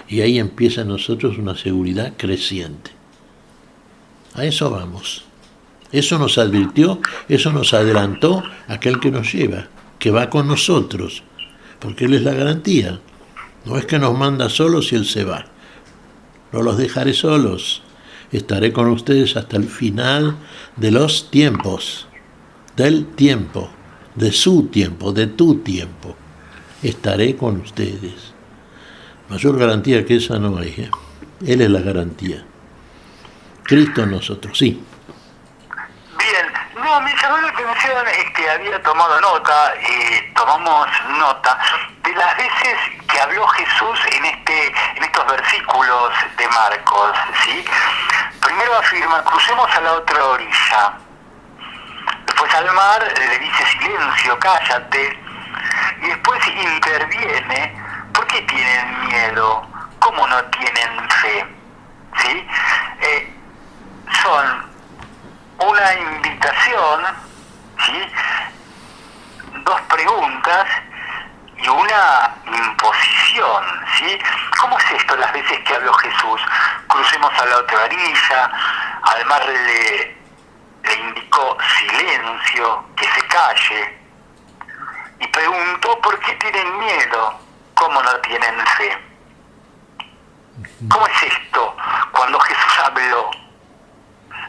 Y ahí empieza en nosotros una seguridad creciente. A eso vamos. Eso nos advirtió, eso nos adelantó aquel que nos lleva, que va con nosotros, porque Él es la garantía. No es que nos manda solos y Él se va. No los dejaré solos. Estaré con ustedes hasta el final de los tiempos, del tiempo, de su tiempo, de tu tiempo. Estaré con ustedes. Mayor garantía que esa no hay, ¿eh? Él es la garantía. Cristo en nosotros, sí. Bien, no, me llamó la atención que había tomado nota, tomamos nota de las veces que habló Jesús en estos versículos de Marcos, ¿sí? Primero afirma, crucemos a la otra orilla. Después al mar le dice silencio, cállate. Y después interviene, ¿por qué tienen miedo? ¿Cómo no tienen fe? ¿Sí? Son una invitación, ¿sí? Dos preguntas y una imposición, ¿sí? ¿Cómo es esto las veces que habló Jesús? Crucemos a la otra orilla, al mar le indicó silencio, que se calle, y preguntó ¿por qué tienen miedo? ¿Cómo no tienen fe? ¿Cómo es esto cuando Jesús habló?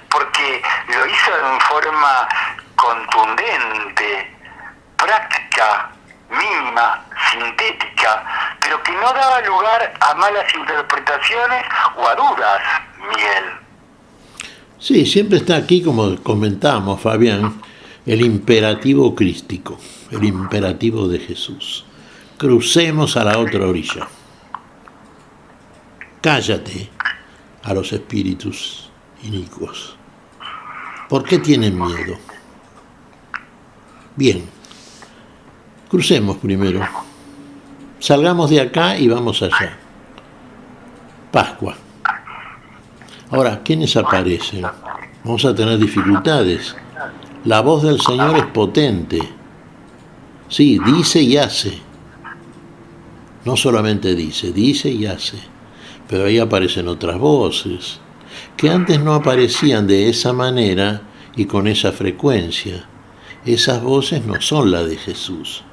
Porque lo hizo en forma contundente, práctica, mínima, sintética, pero que no daba lugar a malas interpretaciones o a dudas, Miguel. Sí, siempre está aquí, como comentamos, Fabián, el imperativo crístico, el imperativo de Jesús. Crucemos a la otra orilla. Cállate a los espíritus inicuos. ¿Por qué tienen miedo? Bien, crucemos primero. Salgamos de acá y vamos allá. Pascua. Ahora, ¿quiénes aparecen? Vamos a tener dificultades. La voz del Señor es potente. Sí, dice y hace. No solamente dice y hace. Pero ahí aparecen otras voces, que antes no aparecían de esa manera y con esa frecuencia. Esas voces no son las de Jesús.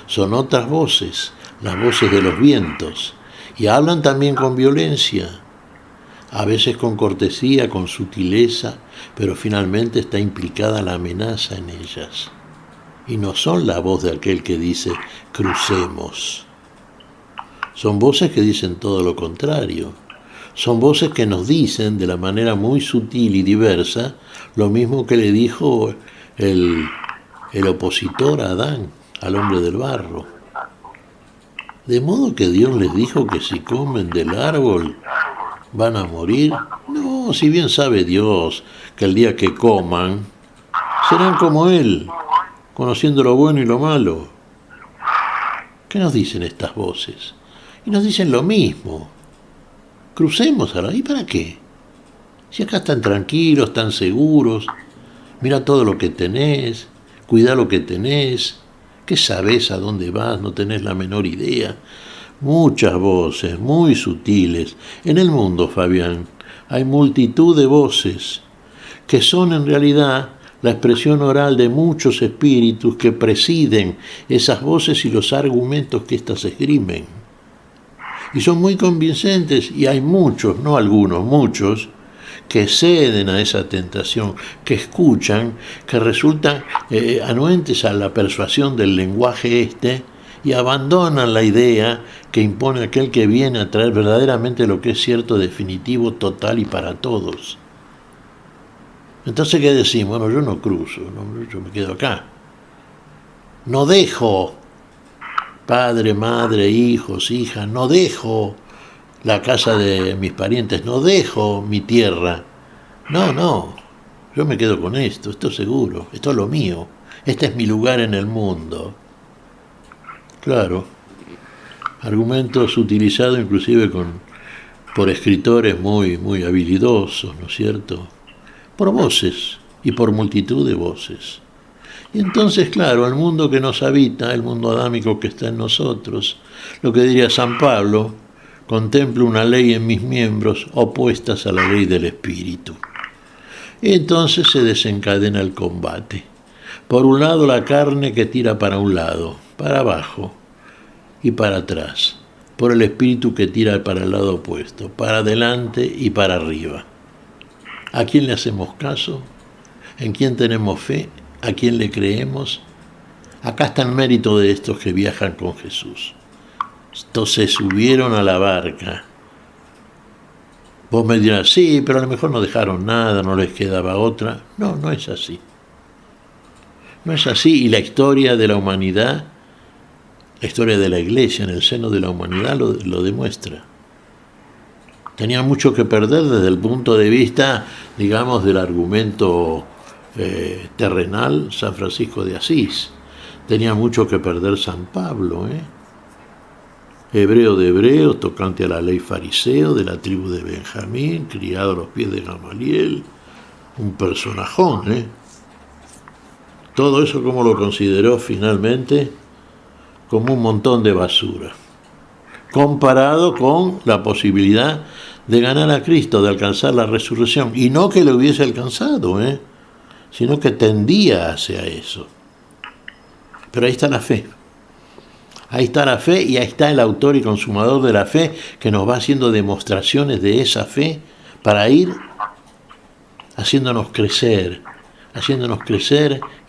Son otras voces, las voces de los vientos. Y hablan también con violencia. A veces con cortesía, con sutileza, pero finalmente está implicada la amenaza en ellas. Y no son la voz de aquel que dice, crucemos. Son voces que dicen todo lo contrario. Son voces que nos dicen de la manera muy sutil y diversa lo mismo que le dijo el opositor a Adán, al hombre del barro. De modo que Dios les dijo que si comen del árbol van a morir. No, si bien sabe Dios que el día que coman serán como Él, conociendo lo bueno y lo malo. ¿Qué nos dicen estas voces? Y nos dicen lo mismo. Crucemos ahora. ¿Y para qué? Si acá están tranquilos, están seguros. Mira todo lo que tenés. Cuida lo que tenés. ¿Qué sabés a dónde vas? No tenés la menor idea. Muchas voces, muy sutiles. En el mundo, Fabián, hay multitud de voces que son en realidad la expresión oral de muchos espíritus que presiden esas voces y los argumentos que éstas esgrimen. Y son muy convincentes, y hay muchos, no algunos, muchos, que ceden a esa tentación, que escuchan, que resultan anuentes a la persuasión del lenguaje y abandonan la idea que impone aquel que viene a traer verdaderamente lo que es cierto, definitivo, total y para todos. Entonces, ¿qué decimos? Bueno, yo no cruzo, no, yo me quedo acá. No dejo padre, madre, hijos, hijas, no dejo la casa de mis parientes, no dejo mi tierra. No, yo me quedo con esto es seguro, esto es lo mío, este es mi lugar en el mundo. Claro, argumentos utilizados inclusive por escritores muy habilidosos, ¿no es cierto? Por voces y por multitud de voces. Y entonces, claro, el mundo que nos habita, el mundo adámico que está en nosotros, lo que diría San Pablo, contemplo una ley en mis miembros opuestas a la ley del espíritu. Y entonces se desencadena el combate. Por un lado la carne que tira para un lado, para abajo y para atrás. Por el espíritu que tira para el lado opuesto, para adelante y para arriba. ¿A quién le hacemos caso? ¿En quién tenemos fe? ¿A quién le creemos? Acá está el mérito de estos que viajan con Jesús. Estos se subieron a la barca. Vos me dirás, sí, pero a lo mejor no dejaron nada, no les quedaba otra. No, no es así. No es así, y la historia de la humanidad, la historia de la Iglesia en el seno de la humanidad lo demuestra. Tenía mucho que perder desde el punto de vista, digamos, del argumento terrenal San Francisco de Asís. Tenía mucho que perder San Pablo, hebreo de hebreos, tocante a la ley fariseo, de la tribu de Benjamín, criado a los pies de Gamaliel, un personajón, Todo eso, como lo consideró finalmente, como un montón de basura, comparado con la posibilidad de ganar a Cristo, de alcanzar la resurrección, y no que lo hubiese alcanzado, sino que tendía hacia eso. Pero ahí está la fe. Ahí está la fe y ahí está el autor y consumador de la fe que nos va haciendo demostraciones de esa fe para ir haciéndonos crecer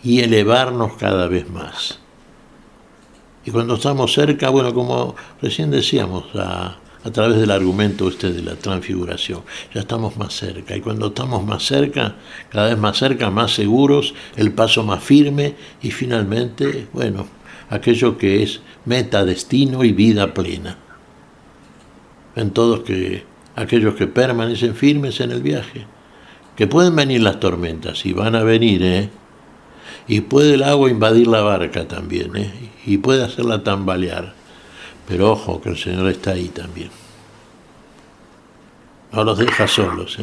y elevarnos cada vez más. Y cuando estamos cerca, bueno, como recién decíamos, a través del argumento de la transfiguración, ya estamos más cerca. Y cuando estamos más cerca, cada vez más cerca, más seguros, el paso más firme y finalmente, bueno, aquello que es meta, destino y vida plena. En todos aquellos que permanecen firmes en el viaje, que pueden venir las tormentas, y van a venir, y puede el agua invadir la barca también, y puede hacerla tambalear. Pero ojo, que el Señor está ahí también. No los deja solos,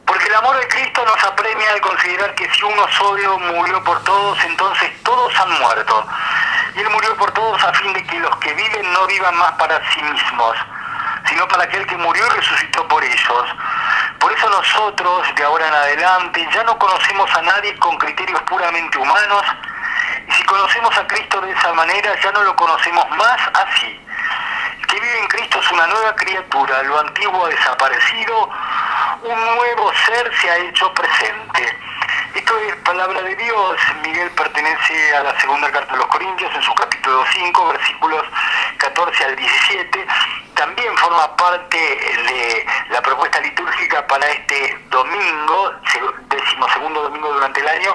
Porque el amor de Cristo nos apremia al considerar que si uno solo murió por todos, entonces todos han muerto. Y Él murió por todos a fin de que los que viven no vivan más para sí mismos, sino para aquel que murió y resucitó por ellos. Por eso nosotros, de ahora en adelante, ya no conocemos a nadie con criterios puramente humanos, y si conocemos a Cristo de esa manera, ya no lo conocemos más así. El que vive en Cristo es una nueva criatura, lo antiguo ha desaparecido, un nuevo ser se ha hecho presente. Esto es palabra de Dios. Miguel pertenece a la segunda carta de los Corintios, en su capítulo 5, versículos 14 al 17. También forma parte de la propuesta litúrgica para este domingo, 12º domingo durante el año,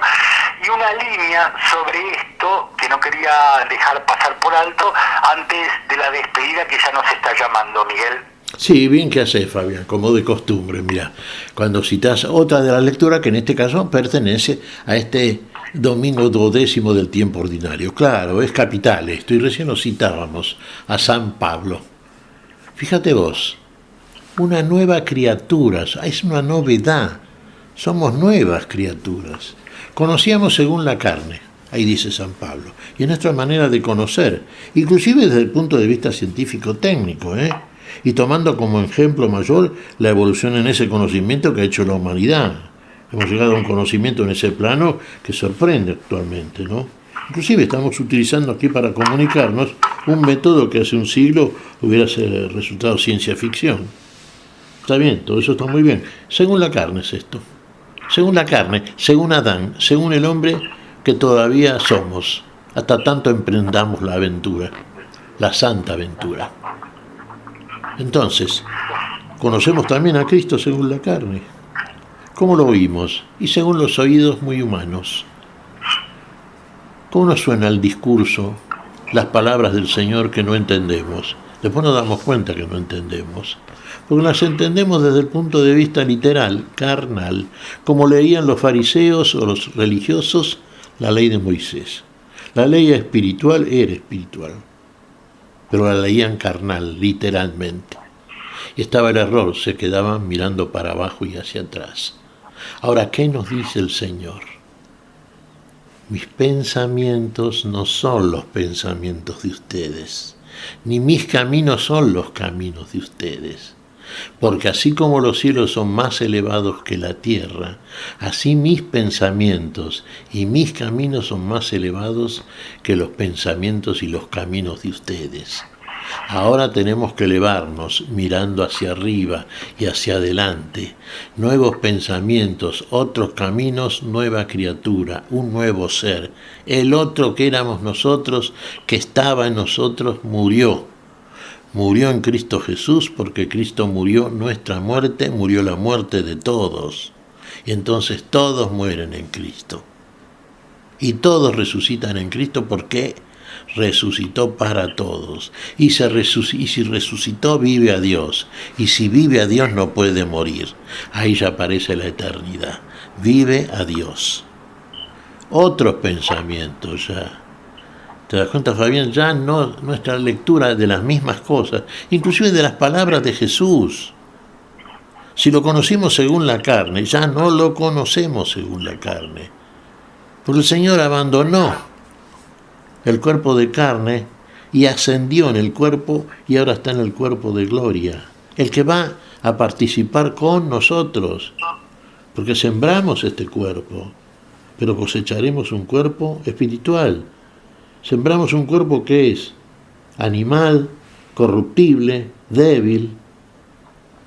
y una línea sobre esto que no quería dejar pasar por alto antes de la despedida que ya nos está llamando, Miguel. Sí, bien que haces, Fabián, como de costumbre. Mira, cuando citas otra de la lectura, que en este caso pertenece a este domingo 12º del tiempo ordinario. Claro, es capital esto, y recién lo citábamos a San Pablo. Fíjate vos, una nueva criatura, es una novedad, somos nuevas criaturas. Conocíamos según la carne, ahí dice San Pablo, y es nuestra manera de conocer, inclusive desde el punto de vista científico-técnico, y tomando como ejemplo mayor la evolución en ese conocimiento que ha hecho la humanidad. Hemos llegado a un conocimiento en ese plano que sorprende actualmente, ¿no? Inclusive estamos utilizando aquí para comunicarnos un método que hace un siglo hubiera resultado ciencia ficción. Está bien, todo eso está muy bien. Según la carne es esto. Según la carne, según Adán, según el hombre que todavía somos, hasta tanto emprendamos la aventura, la santa aventura. Entonces, conocemos también a Cristo según la carne. ¿Cómo lo oímos? Y según los oídos muy humanos. ¿Cómo nos suena el discurso, las palabras del Señor que no entendemos? Después nos damos cuenta que no entendemos, porque las entendemos desde el punto de vista literal, carnal, como leían los fariseos o los religiosos la ley de Moisés. La ley espiritual era espiritual, pero la leían carnal, literalmente. Y estaba el error, se quedaban mirando para abajo y hacia atrás. Ahora, ¿qué nos dice el Señor? mis pensamientos no son los pensamientos de ustedes, ni mis caminos son los caminos de ustedes. Porque así como los cielos son más elevados que la tierra, así mis pensamientos y mis caminos son más elevados que los pensamientos y los caminos de ustedes. Ahora tenemos que elevarnos mirando hacia arriba y hacia adelante. Nuevos pensamientos, otros caminos, nueva criatura, un nuevo ser. El otro que éramos nosotros, que estaba en nosotros, murió. Murió en Cristo Jesús porque Cristo murió nuestra muerte, murió la muerte de todos. Y entonces todos mueren en Cristo. Y todos resucitan en Cristo porque resucitó para todos. Y si resucitó, vive a Dios. Y si vive a Dios, no puede morir. Ahí ya aparece la eternidad. Vive a Dios. Otros pensamientos ya. ¿Te das cuenta, Fabián? Ya no nuestra lectura de las mismas cosas, inclusive de las palabras de Jesús. Si lo conocimos según la carne, ya no lo conocemos según la carne. Porque el Señor abandonó el cuerpo de carne y ascendió en el cuerpo y ahora está en el cuerpo de gloria. El que va a participar con nosotros, porque sembramos este cuerpo, pero cosecharemos un cuerpo espiritual. Sembramos un cuerpo que es animal, corruptible, débil,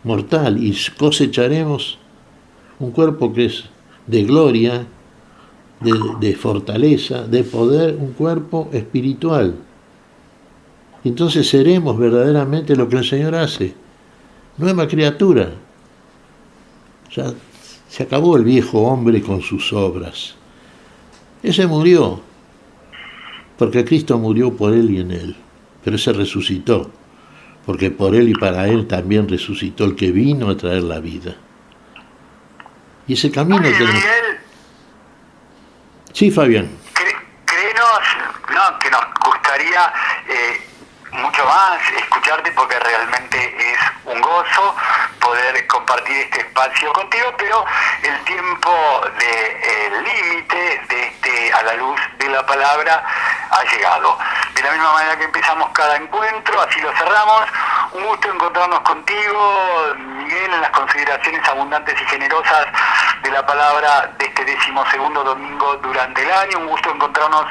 mortal, y cosecharemos un cuerpo que es de gloria, de fortaleza, de poder, un cuerpo espiritual. Y entonces seremos verdaderamente lo que el Señor hace, nueva criatura. Ya se acabó el viejo hombre con sus obras. Ese murió. Porque Cristo murió por él y en él, pero ese resucitó, porque por él y para él también resucitó el que vino a traer la vida. Y ese camino tenemos. Miguel, Sí, Fabián. Créenos, no, que nos gustaría mucho más escucharte porque realmente es un gozo poder compartir este espacio contigo, pero el tiempo límite de A la Luz de la Palabra ha llegado. De la misma manera que empezamos cada encuentro, así lo cerramos. Un gusto encontrarnos contigo, Miguel, en las consideraciones abundantes y generosas de la palabra de este 12º domingo durante el año. Un gusto encontrarnos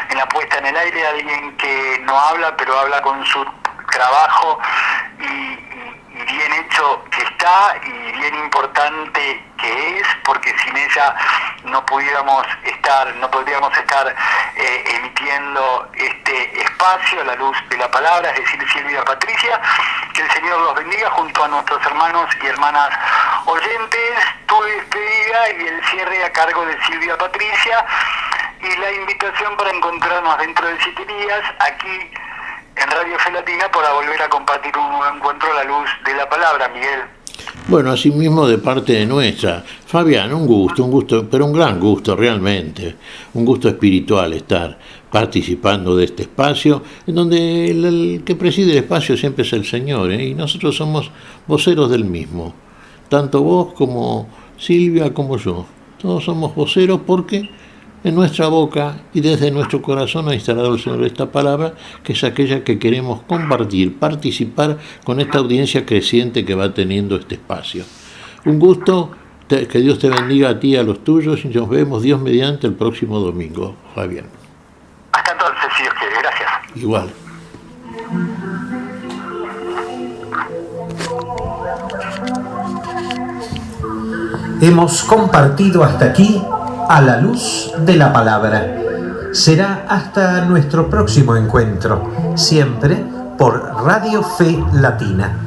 en la puesta en el aire de alguien que no habla, pero habla con su trabajo y bien hecho que está y bien importante que es, porque sin ella no podríamos estar emitiendo este espacio a la luz de la palabra, es decir, Silvia Patricia. Que el Señor los bendiga junto a nuestros hermanos y hermanas oyentes. Tu despedida y el cierre a cargo de Silvia Patricia y la invitación para encontrarnos dentro de 7 días aquí en Radio Fe Latina para volver a compartir un nuevo encuentro a la luz de la palabra, Miguel. Bueno, así mismo de parte de nuestra. Fabián, un gusto, pero un gran gusto realmente, un gusto espiritual estar participando de este espacio, en donde el que preside el espacio siempre es el Señor, y nosotros somos voceros del mismo, tanto vos como Silvia como yo, todos somos voceros porque en nuestra boca y desde nuestro corazón ha instalado el Señor esta palabra, que es aquella que queremos compartir, participar con esta audiencia creciente que va teniendo este espacio. Un gusto, que Dios te bendiga a ti y a los tuyos, y nos vemos Dios mediante el próximo domingo, Fabián. Hasta entonces, si Dios quiere. Gracias. Igual. Hemos compartido hasta aquí A la Luz de la Palabra. Será hasta nuestro próximo encuentro, siempre por Radio Fe Latina.